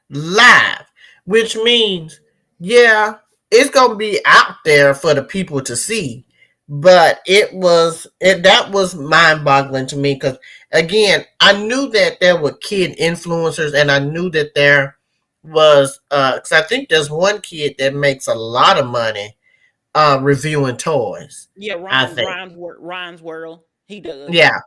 live, which means yeah, it's gonna be out there for the people to see. But that was mind boggling to me because again, I knew that there were kid influencers, and I knew that there was because I think there's one kid that makes a lot of money reviewing toys. Yeah, I think Ryan's World. He does. yeah,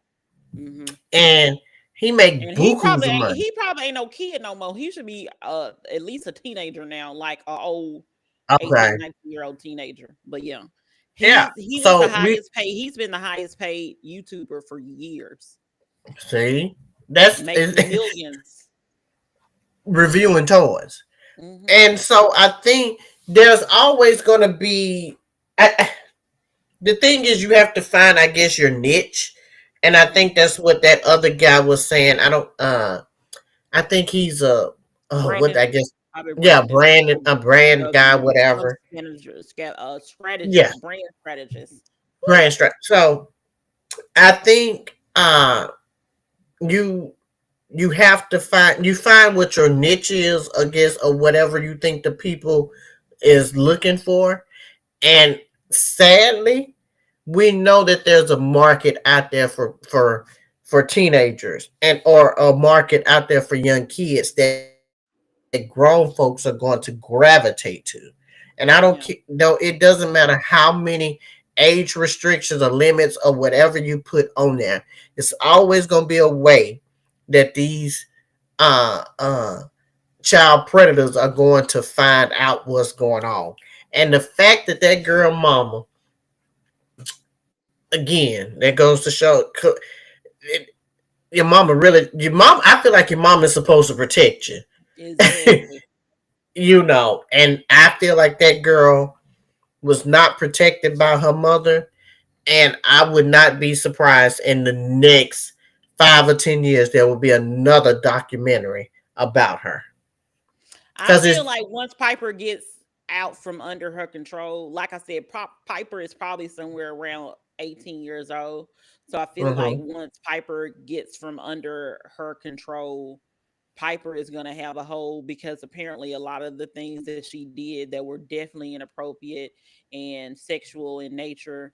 Hmm. and He make And bukus of money. he probably ain't no kid no more. He should be at least a teenager now, like a old Okay. 18, 19-year-old teenager. But yeah. Yeah. He was the So we highest paid. He's been the highest paid YouTuber for years, see that's making millions. reviewing toys. Hmm. And so I think there's always going to be. The thing is, you have to find, I guess, your niche, and I Hmm. think that's what that other guy was saying. I don't. I think he's a. What Brandon, I guess. Bobby Yeah, Brandon, brand a brand guy, the whatever. Yeah, strategist, brand strategist. Whew. brand strat. So I think you have to find what your niche is, I guess, or whatever you think the people is looking for. And sadly, we know that there's a market out there for teenagers, and or a market out there for young kids that grown folks are going to gravitate to. And I don't no, Yeah, it doesn't matter how many age restrictions or limits or whatever you put on there. It's always going to be a way that these uh uh child predators are going to find out what's going on. And the fact that that girl mama, again, that goes to show it, your mama really, your mom, I feel like your mom is supposed to protect you. exactly. And I feel like that girl was not protected by her mother. And I would not be surprised in the next 5 or 10 years there will be another documentary about her. I Because feel it's like once Piper gets out from under her control, like I said, Piper is probably somewhere around 18 years old. So I feel like mhm, once Piper gets from under her control, Piper is going to have a hold, because apparently a lot of the things that she did that were definitely inappropriate and sexual in nature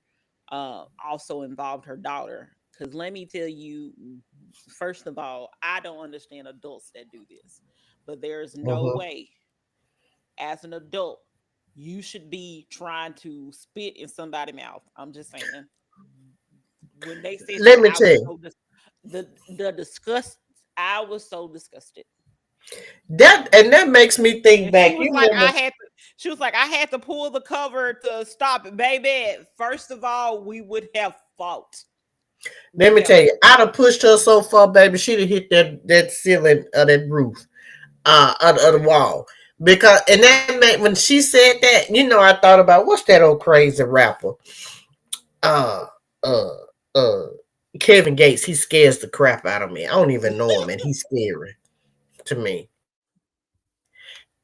also involved her daughter. Because let me tell you, first of all, I don't understand adults that do this, but there's no mhm. way as an adult you should be trying to spit in somebody's mouth. I'm just saying. When they said that, Let me I tell was you, so the disgust. I was so disgusted. that makes me think And she back. was You like, remember? she was like, I had to pull the cover to stop it, baby. First of all, we would have fought. Let me Yeah. tell you, I'd have pushed her so far, baby, she'd have hit that ceiling of that roof, of the wall. Because and that made when she said that, I thought about what's that old crazy rapper, uh, uh, uh, Kevin Gates. He scares the crap out of me. I don't even know him, and he's scary to me.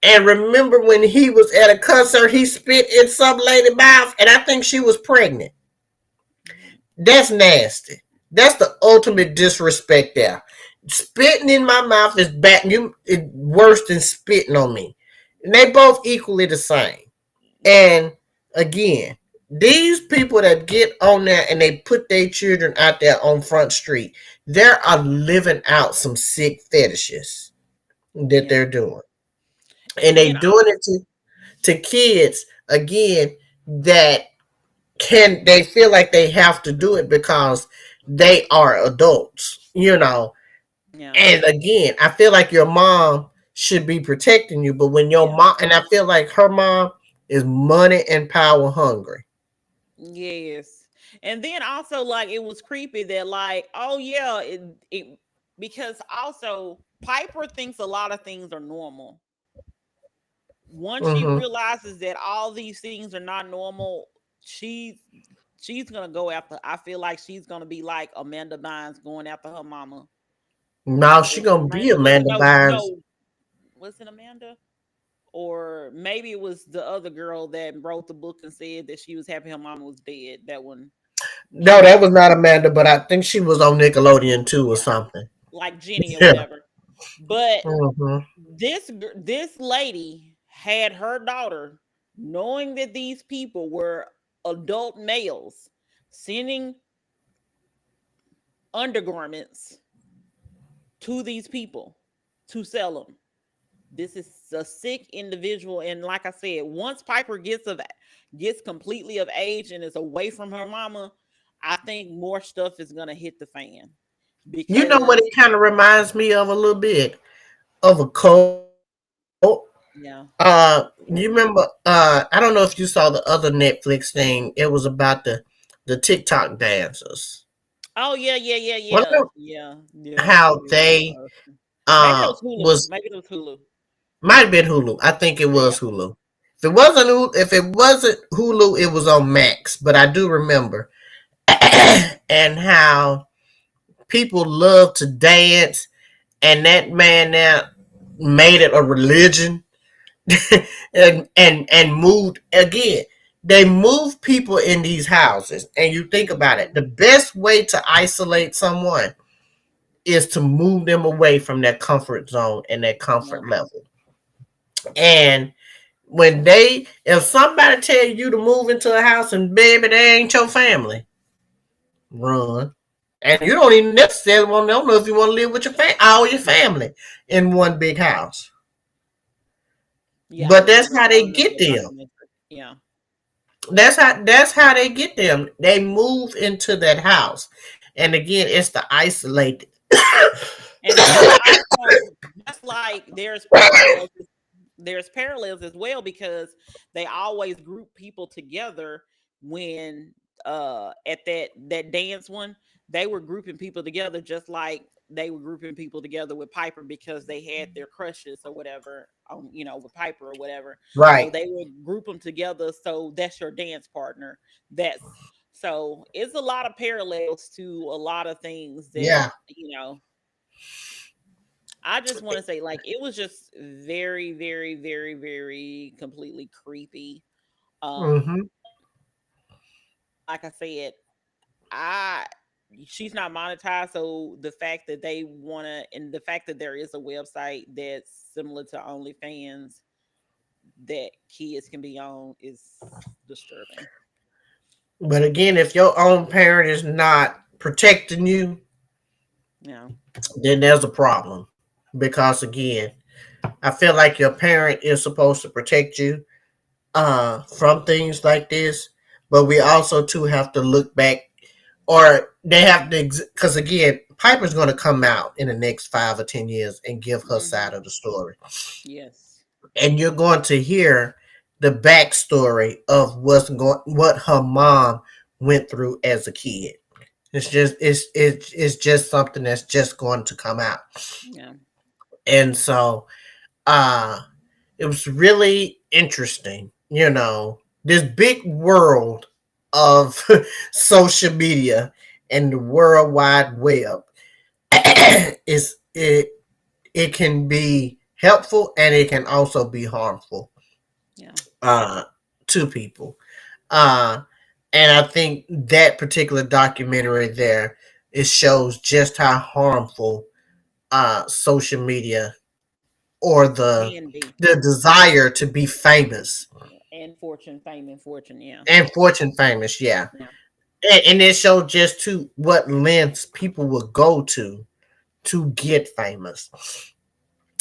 And remember when he was at a concert, he spit in some lady mouth, and I think she was pregnant. That's nasty. That's the ultimate disrespect there. Spitting in my mouth is bad. Worse than spitting on me. And they both equally the same. And again, these people that get on there and they put their children out there on Front Street, they are living out some sick fetishes that Yeah. they're doing. And And they then doing it to kids again that can they feel like they have to do it because they are adults. yeah. And again, I feel like your mom should be protecting you, but when your Yeah. mom, and I feel like her mom is money and power hungry. Yes. And then also, like, it was creepy that, like, oh yeah, it because also Piper thinks a lot of things are normal. Once she Mm-hmm. realizes that all these things are not normal, she's she's gonna go after. I feel like she's gonna be like Amanda Bynes going after her mama. Now she And gonna be Amanda Bynes. no, was it Amanda? Or maybe it was the other girl that wrote the book and said that she was happy her mama was dead. That one, No, Jenny, that was not Amanda, but I think she was on Nickelodeon too or yeah, something. like Jenny or Yeah. whatever. But Mm-hmm. this lady had her daughter, knowing that these people were adult males, sending undergarments to these people to sell them. This is a sick individual, and like I said, once Piper gets completely of age and is away from her mama, I think more stuff is gonna hit the fan. You know what because it kind of reminds me of a little bit of a cult. yeah. You remember? I don't know if you saw the other Netflix thing. It was about the TikTok dancers. Oh yeah, yeah, yeah, Wonder yeah, yeah, yeah, how they yeah. Maybe it was Hulu. was Maybe it was Hulu. might have been Hulu. I think it Yeah. was Hulu. If it wasn't Hulu, it was on Max. But I do remember and how people love to dance, and that man now made it a religion and moved again. They move people in these houses, and you think about it. Mhm. The best way to isolate someone is to move them away from their comfort zone and their Yeah. comfort level. And if somebody tell you to move into a house and baby, they ain't your family, run. And you don't even necessarily want to know if you want to live with all your family in one big house. Yeah, I But that's remember. how I they remember get the them. documentary. Yeah. That's how they get them. They move into that house, and again, it's the isolated. And then also, just like there's parallels as well because they always group people together when at that dance one, they were grouping people together just like they were grouping people together with Piper because they had their crushes or whatever on, with Piper or whatever. So Right. they would group them together, so that's your dance partner. That's So it's a lot of parallels to a lot of things that, Yeah. I just want to say, like, it was just very, very, very, very completely creepy. Um, Mm-hmm. like I said, I she's not monetized, so the fact that they wanna and the fact that there is a website that's similar to OnlyFans that kids can be on is disturbing. But again, if your own parent is not protecting you, Yeah. then there's a problem. Because again, I feel like your parent is supposed to protect you from things like this, but we also too have to look back, or they have to, because again, Piper's going to come out in the next 5 or 10 years and give her Hmm. side of the story, Yes. and you're going to hear the backstory of what her mom went through as a kid. It's just something that's just going to come out, Yeah. and so uh it was really interesting, this big world of social media and the world wide web. is it can be helpful and it can also be harmful Yeah. uh to people. uh and I think that particular documentary there, it shows just how harmful social media, or Can be. the desire to be famous And fortune, fame, and fortune. Yeah. and fortune famous, yeah. Yeah. And it showed just to what lengths people would go to get famous.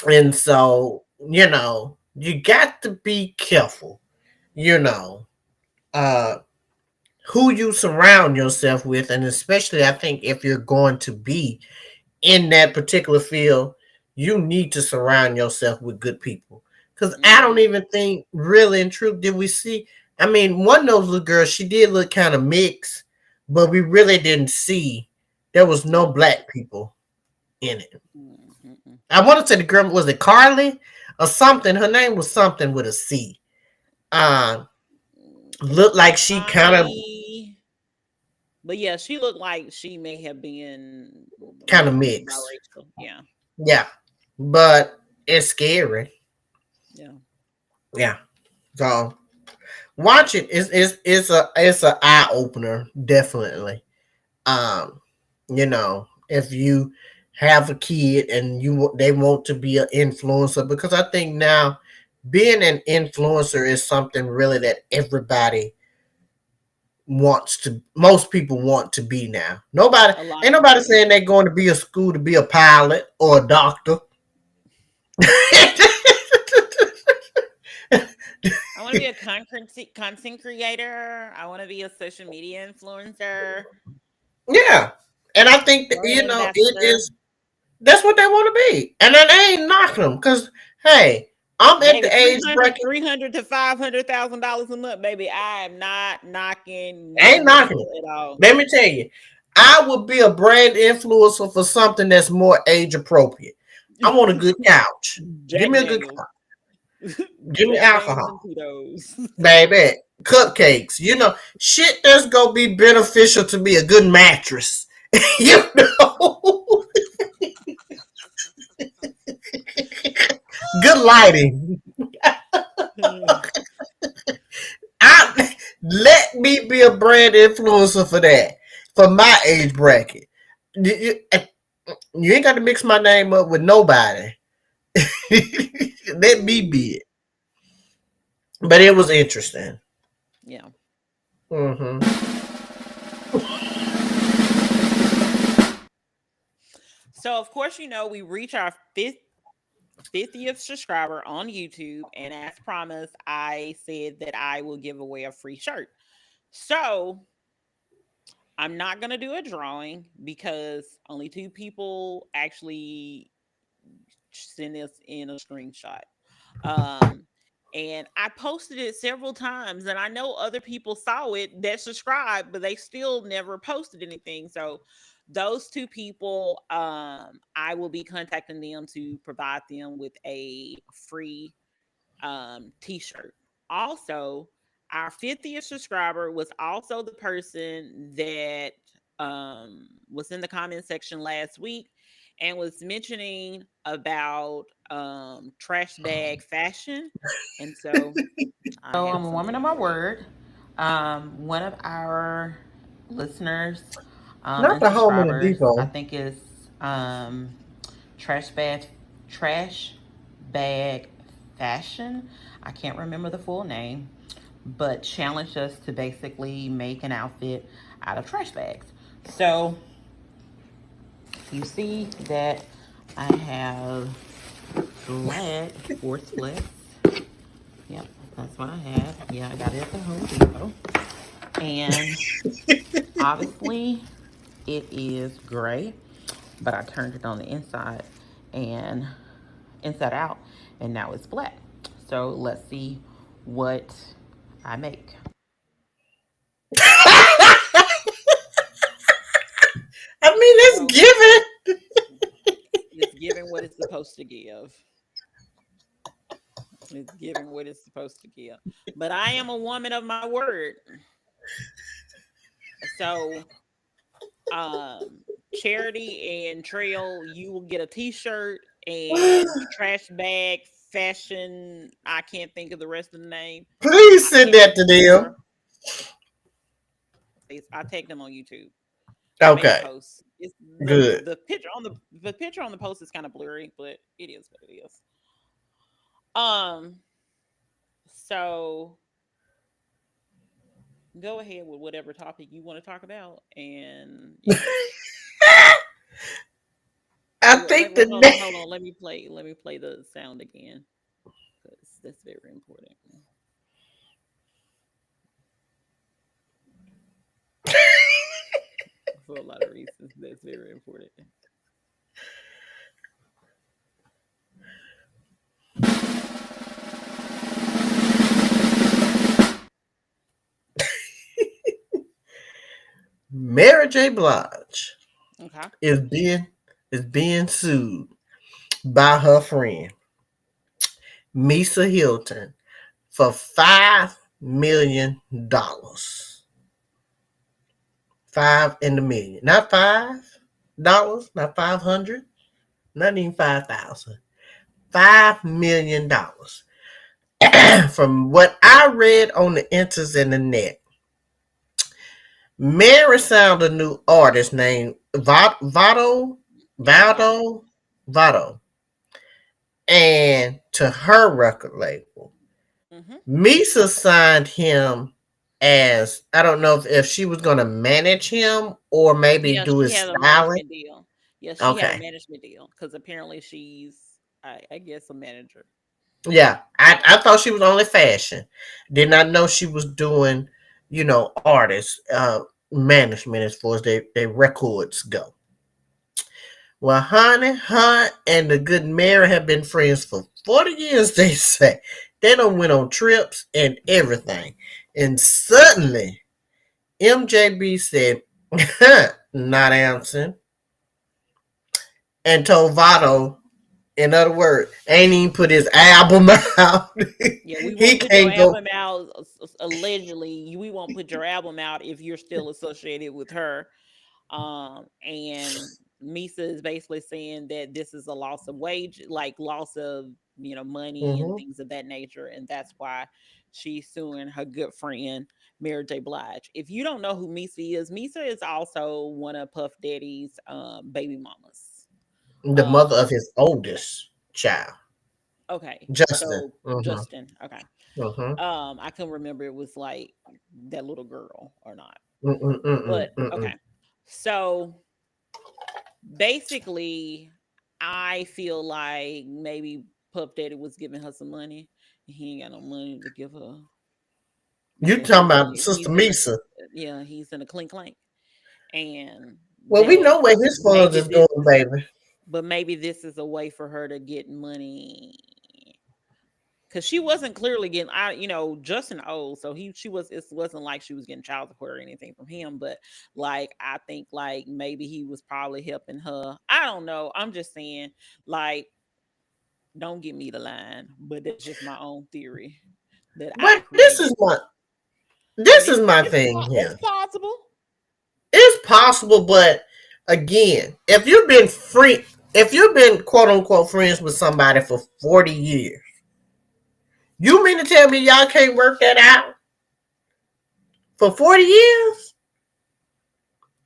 And so, you got to be careful, you know, uh, who you surround yourself with. And especially, I think if you're going to be in that particular field, you need to surround yourself with good people. Because I don't Hmm. even think, really and truth, did we see. I mean, one of those little girls, she did look kind of mixed, but we really didn't see. There was no Yeah. black people in it. Mm-hmm. I want to say the girl, was it Carly or something? Her name was something with a C. Uh, Looked like she Connie. But yeah, she looked like she may have been kind of mixed. biracial. Yeah. Yeah, but it's scary. Yeah. Yeah, so watch it. It's a eye opener, definitely. If you have a kid and they want to be an influencer, because I think now being an influencer is something really that most people want to be now. Nobody A lot ain't of nobody people, saying yeah. they're going to be a school to be a pilot or a doctor. I want to be a content creator. I want to be a social media influencer. Yeah. And I think that, Brand it ambassador. is, that's what they want to be. And then they ain't knocking them because, hey, I'm at Baby, the age bracket. 300 to $500,000 a month, baby. I am not knocking I ain't none of knocking it. it at all. Let me tell you, I would be a brand influencer for something that's more age appropriate. I want a good couch. Give Jack me a good Daniels. couch. Give me Jack Daniels alcohol, and Tito's. baby. Cupcakes. Shit that's gonna be beneficial to me. A good mattress. you know, good lighting. Let me be a brand influencer for that. For my age bracket. You ain't got to mix my name up with nobody. Let me be it. But it was interesting. Yeah. Mm-hmm. So of course, we reach our 50th subscriber on YouTube, and as promised, I said that I will give away a free shirt. So I'm not gonna do a drawing because only two people actually send us in a screenshot. Um, and I posted it several times, and I know other people saw it that subscribed, but they still never posted anything. So those two people, I will be contacting them to provide them with a free t-shirt. Also, our 50th subscriber was also the person that was in the comment section last week and was mentioning about trash bag fashion. And so I So have I'm a woman something of my for you. word. One of our listeners Not and the home in the subscribers, I depot. think is um, trash bag trash bag fashion. I can't remember the full name, but challenged us to basically make an outfit out of trash bags. So you see that I have four sleds. Yep, that's what I have. Yeah, I got it at the Home Depot. And obviously, it is gray, but I turned it on the inside and inside out, and now it's black. So let's see what I make. I mean, it's So given. it's giving what it's supposed to give. It's giving what it's supposed to give. But I am a woman of my word. So Charity and Trail, you will get a t-shirt, and trash bag fashion, I can't think of the rest of the name. Please I send can't that to them. remember. I tagged them on YouTube. I made a Okay, post. It's good. the picture on the post is kind of blurry, but it is what it is. Um, so go ahead with whatever topic you want to talk about, and I think the hold on. Let me play the sound again because that's very important for a lot of reasons. That's very important. Mary J. Blige Okay. is being sued by her friend Misa Hilton for $5 million. Five in the million, not $5, not 500, not even 5,000. $5 million. From what I read on the internet, Mary found a new artist named Yeah, Vado. Vado, Vado, and to her record label. Mm-hmm. Misa signed him as, I don't know if she was going to manage him or maybe Yeah, do she his had a styling. management deal. Yeah, she had a Okay. management deal because apparently she's, I guess, a manager. Yeah. I thought she was only fashion. Did not know she was doing, artists. management as far as their records go. Well, honey, her and the good Mary have been friends for 40 years, they say. They done went on trips and everything. And suddenly, MJB said, not answering, and told Vado, in other words, ain't even put his album out. Yeah, we He won't put your can't go. album out. Allegedly, we won't put your album out if you're still associated with her. And Misa is basically saying that this is a loss of wage, like loss of money and Mm-hmm. things of that nature, and that's why she's suing her good friend Mary J. Blige. If you don't know who Misa is also one of Puff Daddy's baby mamas. The Um, mother of his oldest child, okay, Justin. so Mm-hmm. Justin, okay. Mm-hmm. I couldn't remember it was like that little girl or not, Mm-mm, mm-mm, but mm-mm. okay. So basically, I feel like maybe Puff Daddy was giving her some money, and he ain't got no money to give her, You and talking about Sister he's in a Misa? yeah, he's in a clink clank, and Well, we now know where his funds maybe is going, baby. maybe this is a way for her to get money. Cause she wasn't clearly getting, Justin old, so she was. It wasn't like she was getting child support or anything from him, but like I think like maybe he was probably helping her. I don't know. I'm just saying, like, don't get me the line, but that's just my own theory that I But created. this is my It's thing it's here. possible. It's possible, but again, if you've been quote unquote friends with somebody for 40 years, you mean to tell me y'all can't work that out for 40 years?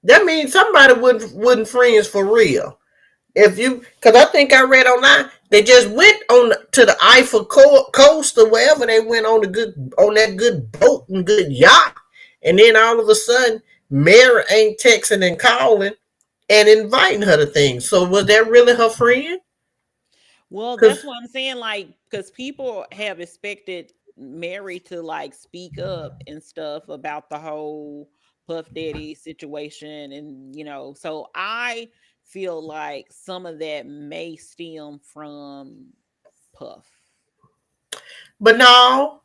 That means somebody wouldn't friends for real. If you, because I think I read online, they just went to the Eiffel Coast or wherever they went on that good boat and good yacht, and then all of a sudden, Mary ain't texting and calling and inviting her to things. So was that really her friend? Well, that's Because what I'm saying. Like, because people have expected Mary to like speak up and stuff about the whole Puff Daddy situation, and so I feel like some of that may stem from Puff. but no,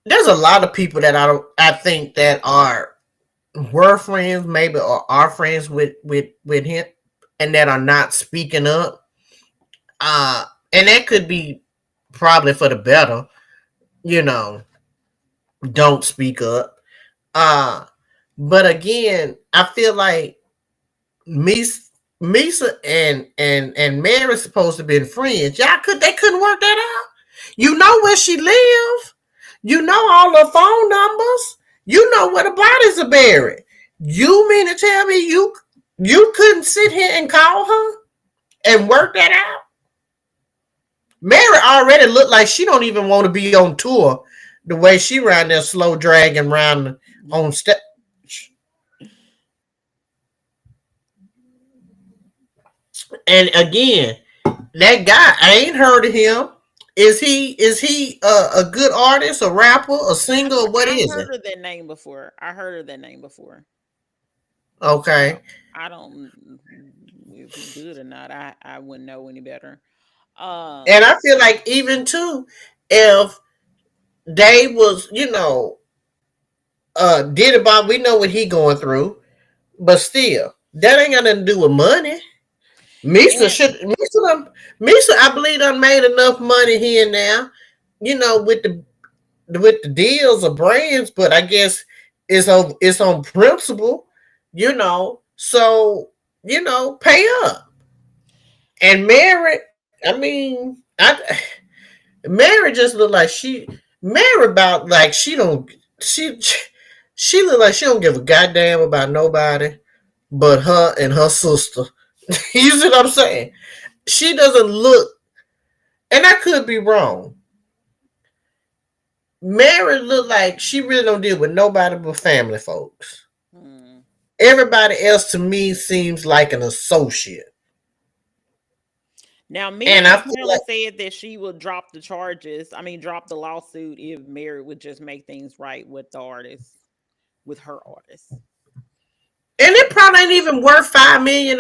there's a lot of people that I think that were friends maybe or are friends with him and that are not speaking up. And that could be probably for the better, you know, don't speak up. Uh, but again, I feel like Misa, Misa and Mary's supposed to be friends. They couldn't work that out. You know where she live. You know all the phone numbers. You know where the bodies are buried. You mean to tell me you couldn't sit here and call her and work that out? Mary already looked like she don't even want to be on tour the way she around there slow dragging around on stage. And again, that guy, I ain't heard of him. Is he a good artist, a rapper, a singer, or what I've is heard it? of that name before. I heard of that name before. I Okay. don't. I don't. If he good or not, I wouldn't know any better. And Um. I feel like even too, if they was, did about we know what he going through, but still, that ain't got nothing to do with money. Misa And should Misa I believe done made enough money here and now, with the deals or brands, but I guess it's on principle, So, pay up. And Mary just look like Mary about like she she look like she don't give a goddamn about nobody but her and her sister. You see what I'm saying? She doesn't look, and I could be wrong. Mary look like she really don't deal with nobody but family folks. hmm. Everybody else to me seems like an associate. Now, And Misa I feel apparently like, said that she would drop the charges. I mean, drop the lawsuit if Mary would just make things right with the artist. with her artists. And it probably ain't even worth $5 million.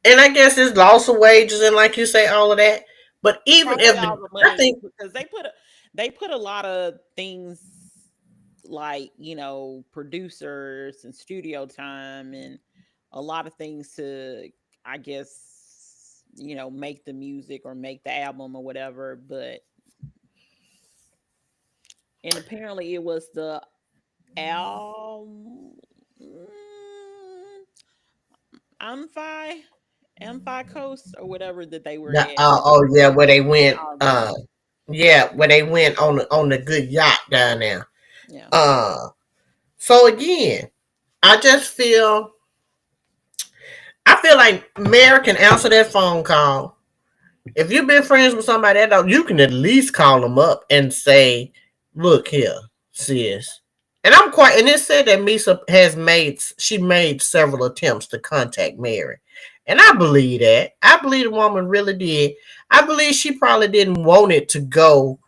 And I guess it's loss of wages and like you say, all of that. But even Probably if all the the I money think because they put a lot of things like producers and studio time and a lot of things to I guess make the music or make the album or whatever. But and apparently it was the album Amphi Amphi Coast or whatever that they were at. oh yeah, where they went Oh yeah, yeah, where they went on the good yacht down there. yeah. Uh so again, I just feel like Mary can answer that phone call. If you've been friends with somebody that don't, you can at least call them up and say, "Look here, sis." And I'm quite. And it said that Misa she made several attempts to contact Mary, and I believe that. I believe the woman really did. I believe she probably didn't want it to go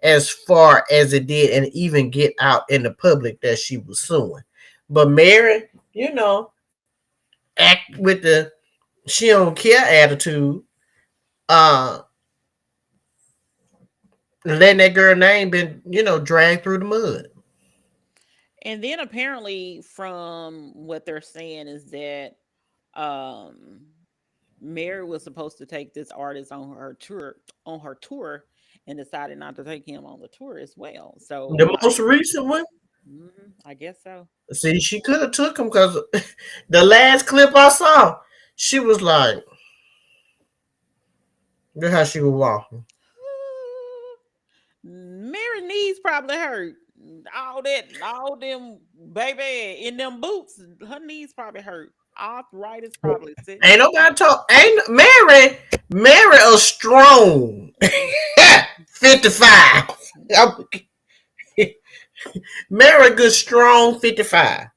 as far as it did, and even get out in the public that she was suing. But Mary, act with the she don't care attitude. Uh, letting that girl name been, dragged through the mud. And then apparently from what they're saying is that um Mary was supposed to take this artist on her tour and decided not to take him on the tour as well. So The most recent one, I guess so. see, she could have took him because the last clip I saw, she was like, look how she was walking. Mary knees probably hurt. All them baby in them boots, her knees probably hurt. Arthritis probably sitting Ain't there. nobody talk. Ain't Mary a strong 55. Mary a good strong 55.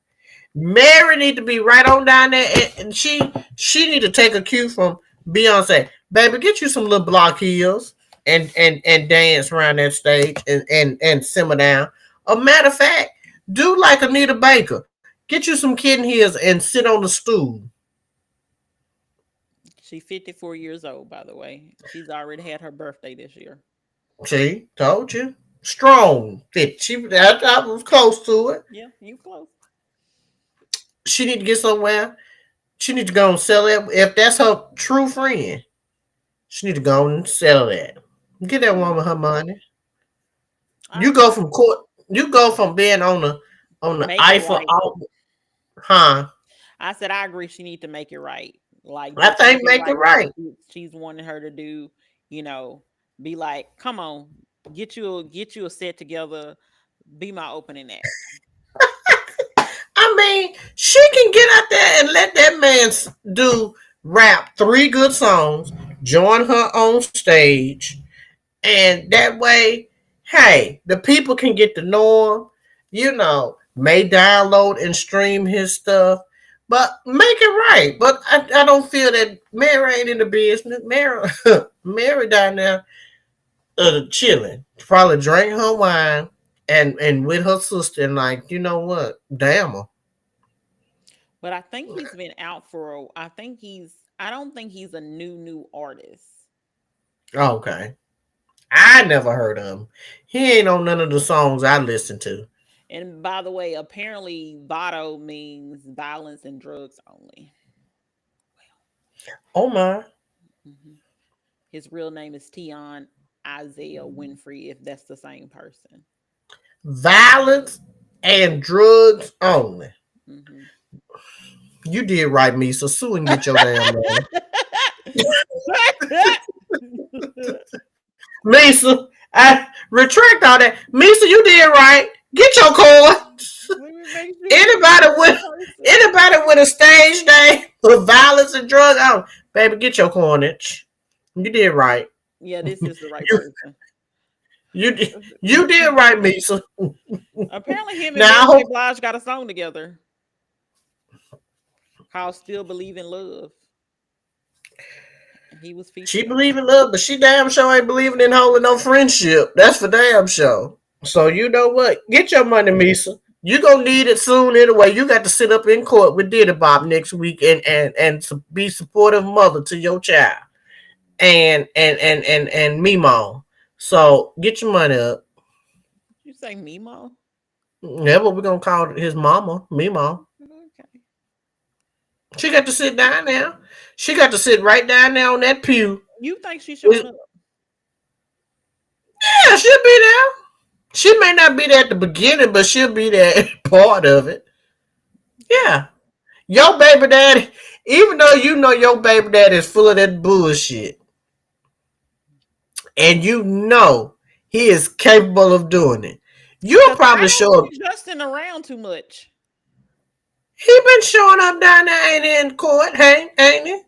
Mary need to be right on down there, and she need to take a cue from Beyonce. Baby, get you some little block heels and dance around that stage and simmer down. A matter of fact, do like Anita Baker. Get you some kitten heels and sit on the stool. She's 54 years old, by the way. She's already had her birthday this year. See, told you. Strong fit. I was close to it. Yeah, you close. She need to get somewhere. She need to go and sell it. If that's her true friend, she need to go and sell that. Get that Yeah, woman her money. I You go agree. from court. You go from being on the Make it Eiffel, right. huh? I said I agree. She need to make it right. Like I just make think it make it right with the right. boots she's wanting her to do. You know, be like, come on, get you a set together. Be my opening act. I mean, she can get out there and let that man do rap 3 good songs, join her on stage, and that way, hey, the people can get to know him. May download and stream his stuff, but make it right. But I don't feel that Mary ain't in the business. Mary down there chilling, probably drink her wine and with her sister, and like, you know what? Damn her. But I think he's been out for. I think he's. I don't think he's a new artist. Okay. I never heard of him. He ain't on none of the songs I listen to. And by the way, apparently, Vado means violence and drugs only. Oh my. hmm His real name is Tion Isaiah Winfrey. If that's the same person. Violence and drugs only. hmm You did right, Misa. Sue and get your damn money. Misa, I retract all that. Misa, you did right. Get your coin. Let me make sure this is the Anybody right with person. anybody with a stage name for violence and drug on, baby, get your coinage. You did right. Yeah, this is the right You person. you did right, Misa. Apparently, him and Now I Mary J. hope Blige got a song together called "Still Believe in Love." He was she featured on believe in love, but she damn sure ain't believing in holding no friendship. That's for damn sure. So you know what? Get your money, Misa. You gonna need it soon anyway. You got to sit up in court with Diddy Bob next week and be supportive mother to your child and Mimo. So get your money up. You say Mimo? That's what we're gonna call his mama, Mimo. Okay. She got to sit down now. She got to sit right down there on that pew. You think she's showing up? Yeah, she'll be there. She may not be there at the beginning, but she'll be there part of it. Okay. Yeah. Your baby daddy, even though you know your baby daddy is full of that bullshit, and you know he is capable of doing it, you'll Because I probably don't show up. see Justin around too much. He been showing up down there, ain't he, in court, ain't he?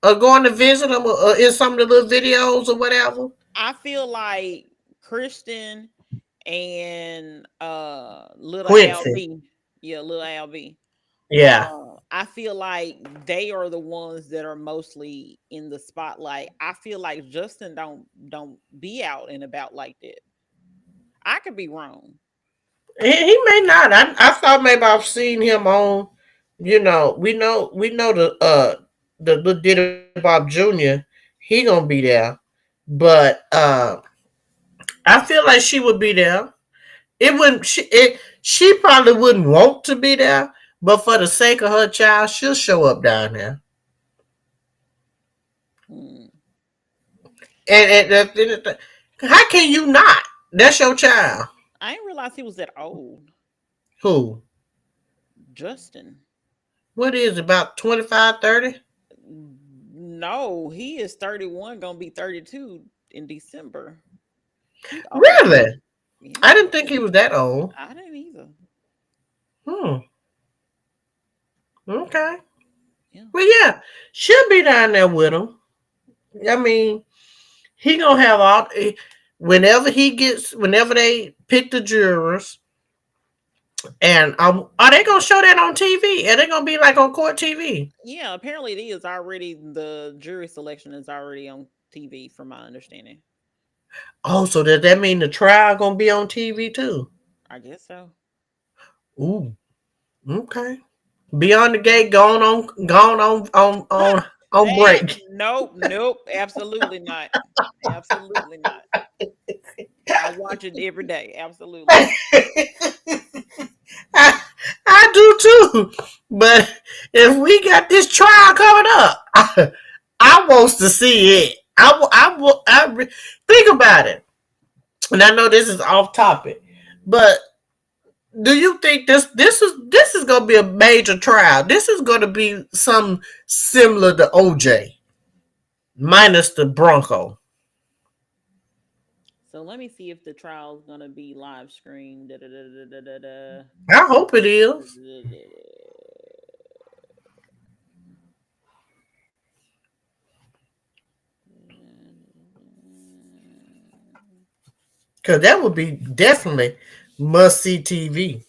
Or going to visit him or in some of the little videos or whatever. I feel like Christian and little Quincy. LB, yeah, little LB. Yeah. I feel like they are the ones that are mostly in the spotlight. I feel like Justin don't be out and about like that. I could be wrong. He may not. I thought maybe I've seen him on. We know the Diddy Bob Jr. He gonna be there, but I feel like she would be there. It wouldn't. She probably wouldn't want to be there, but for the sake of her child, she'll show up down there. Hmm. And how can you not? That's your child. I didn't realize he was that old. Who? Justin. What is it, about 25, 30? No, he is 31, gonna be 32 in December. He old. Really? I Yeah, didn't think he was that old. I didn't either. Hmm. Okay. Yeah. Well, yeah, she'll be down there with him. I mean, he gonna have all. Whenever they pick the jurors, and are they gonna show that on TV? Are they gonna be like on court TV? Yeah, apparently it is already the jury selection is already on TV from my understanding. Oh, so does that mean the trial gonna be on TV too? I guess so. Ooh, okay. Beyond the gate, gone on That break. nope, nope, absolutely not. Absolutely not. I watch it every day. Absolutely. I, I do too. But if we got this trial coming up, I wants to see it. Think about it. And I know this is off topic, but do you think this is going to be a major trial? This is going to be some similar to OJ, minus the Bronco. So let me see if the trial is gonna be live streamed. Da, da, da, da, da, da, da. I hope it is, because that would be definitely must see TV.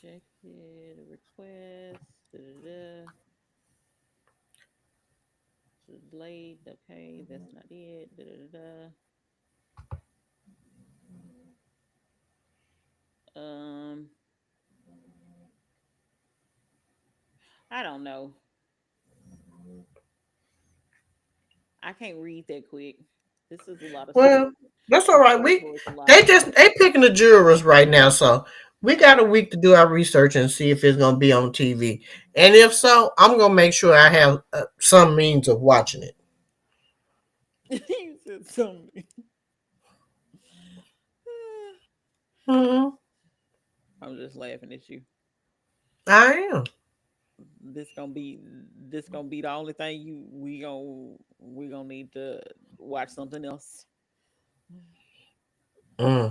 Check it. Request. Da, da, da. Blade. Okay, that's not it. Da, da, da, da. I don't know. I can't read that quick. This is a lot of stuff. Well, that's all This right. article is a lot. They picking the jurors right now, so we got a week to do our research and see if it's gonna be on TV. And if so, I'm gonna make sure I have some means of watching it. You said something. Hmm. I'm just laughing at you. I am. This gonna be this gonna be the only thing we gonna need to watch something else.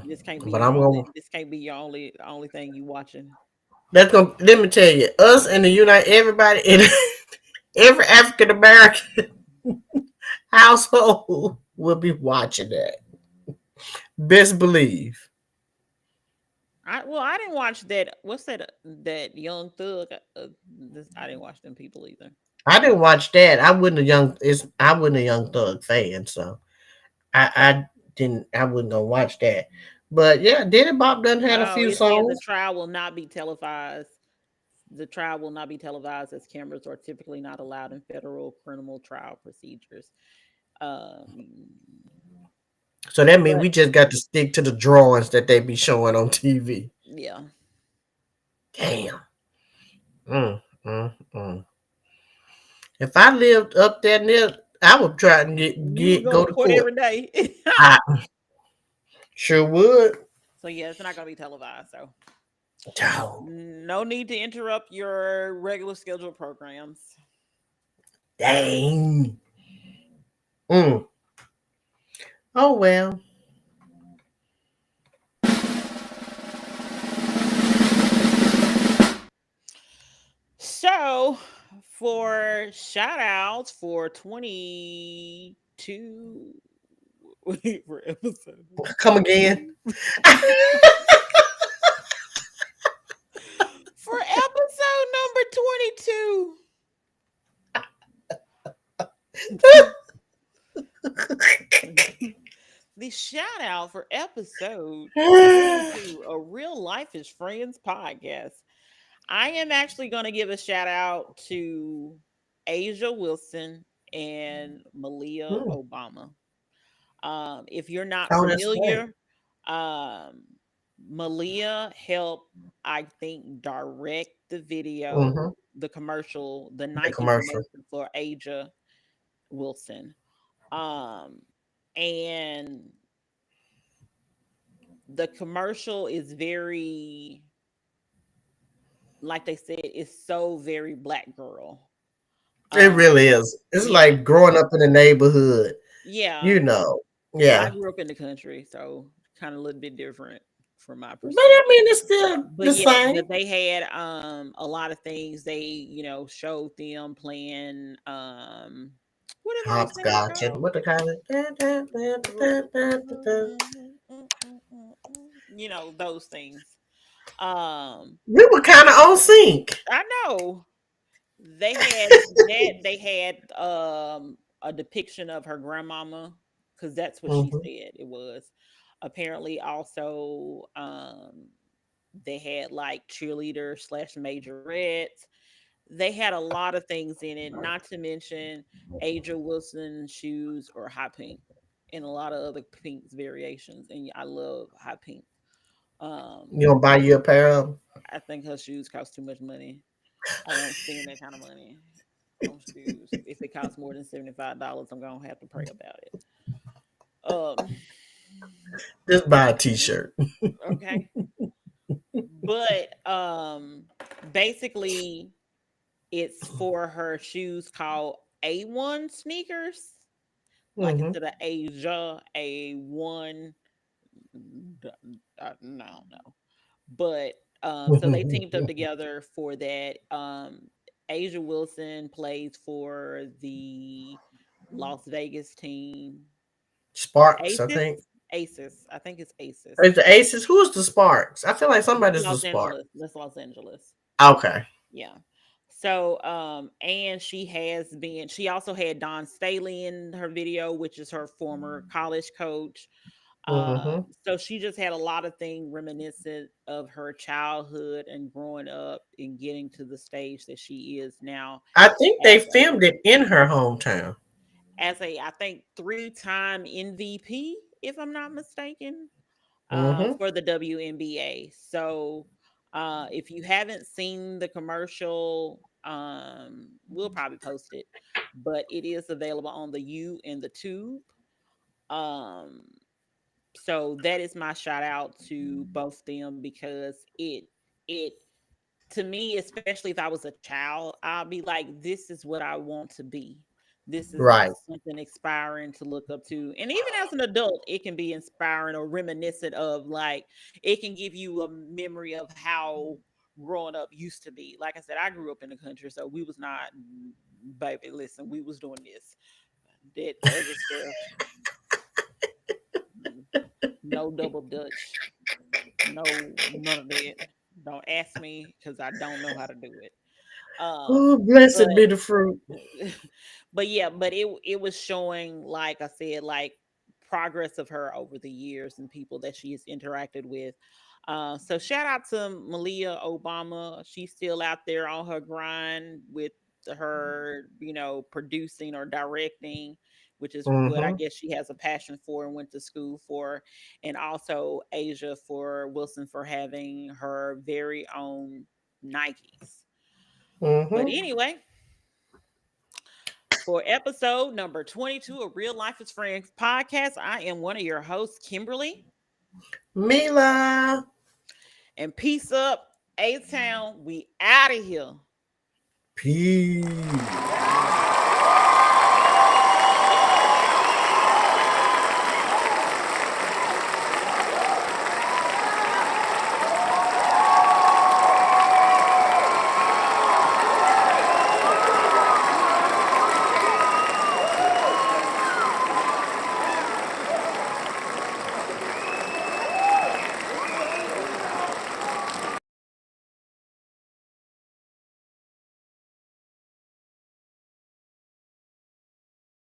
This can't be But your I'm only. gonna. This can't be your only thing you watching. That's gonna. Let me tell you, us and the United, everybody in every African American household will be watching that. Best believe. I didn't watch that. What's that Young Thug? I didn't watch them people either. I didn't watch that. I wasn't a young. I wasn't a Young Thug fan, so I didn't. I wasn't gonna watch that. But yeah, Diddy Bop done had a Oh, few it said the songs. trial will not be televised. The trial will not be televised as cameras are typically not allowed in federal criminal trial procedures. Um, So that means but we just got to stick to the drawings that they be showing on TV. yeah, Damn. Mm, mm. If I lived up there near, I would try and you would go go to to court court. every day. I sure would. So yeah, it's not going to be televised. So Oh, no need to interrupt your regular scheduled programs. dang. Mm. Oh well. So for shout outs for 22 for episode Come again. for episode number 22. The shout out for episode 22, a Real Life is Friends podcast. I am actually going to give a shout out to Asia Wilson and Malia Mm. Obama. If you're not Oh, that's right. familiar, um, Malia helped, I think, direct the Mm-hmm. video, the commercial, the The Nike commercial. commercial for Asia Wilson. Um, and the commercial is very, like they said, it's so very black girl. It Um, really is. It's yeah, like growing up in the neighborhood, yeah. you know. Well, I Yeah. grew up in the country, so kind of a little bit different from my But I perspective. mean, it's still But the yeah, same. but they had a lot of things. They, showed them playing what are those things Hopscotch and called? what they call it. Those things. Um We were kind of on sync. I know they had they had a depiction of her grandmama, because that's what she Hmm. said it was. Apparently also they had like cheerleader slash majorettes. They had a lot of things in it, not to mention Aja Wilson shoes or hot pink and a lot of other pinks variations. And I love hot pink. Um, You gonna buy you a pair of 'em? I think her shoes cost too much money. I don't spend that kind of money on shoes. If it costs more than $75, I'm gonna have to pray about it. Um, Just buy a t-shirt. okay. But basically it's for her shoes called A1 sneakers. Like Hmm. instead of Asia, A1. No, no. But so they teamed up together for that. Asia Wilson plays for the Las Vegas team. Sparks, I Aces? think. Aces. I think it's Aces. It's the Aces. Who's the Sparks? I feel like somebody's the Los Spark. Angeles. That's Los Angeles. Okay. Yeah. So, and she also had Don Staley in her video, which is her former college coach. Hmm. So she just had a lot of things reminiscent of her childhood and growing up and getting to the stage that she is now I think they as filmed it in her hometown. I think 3-time MVP, if I'm not mistaken, Hmm. for the WNBA. So if you haven't seen the commercial, we'll probably post it, but it is available on the U and the Tube. Um, so that is my shout out to both them, because it to me, especially if I was a child, I'll be like, this is what I want to be. This is Right. something inspiring to look up to. And even as an adult, it can be inspiring or reminiscent of, like, it can give you a memory of how growing up used to be. Like I said, I grew up in the country, so we was not, baby, listen, we was doing this. That other stuff, no double dutch, no, none of that. Don't ask me because I don't know how to do it. Oh, But blessed be the fruit. but yeah, but it was showing, like I said, like progress of her over the years and people that she has interacted with. So shout out to Malia Obama. She's still out there on her grind with her, producing or directing, which is what I Mm-hmm. guess she has a passion for and went to school for. And also Asia for Wilson for having her very own Nikes. But Mm-hmm. anyway, for episode number 22 of Real Life is Friends podcast, I am one of your hosts, Kimberly. Mila. And peace up, A Town. We out of here. Peace.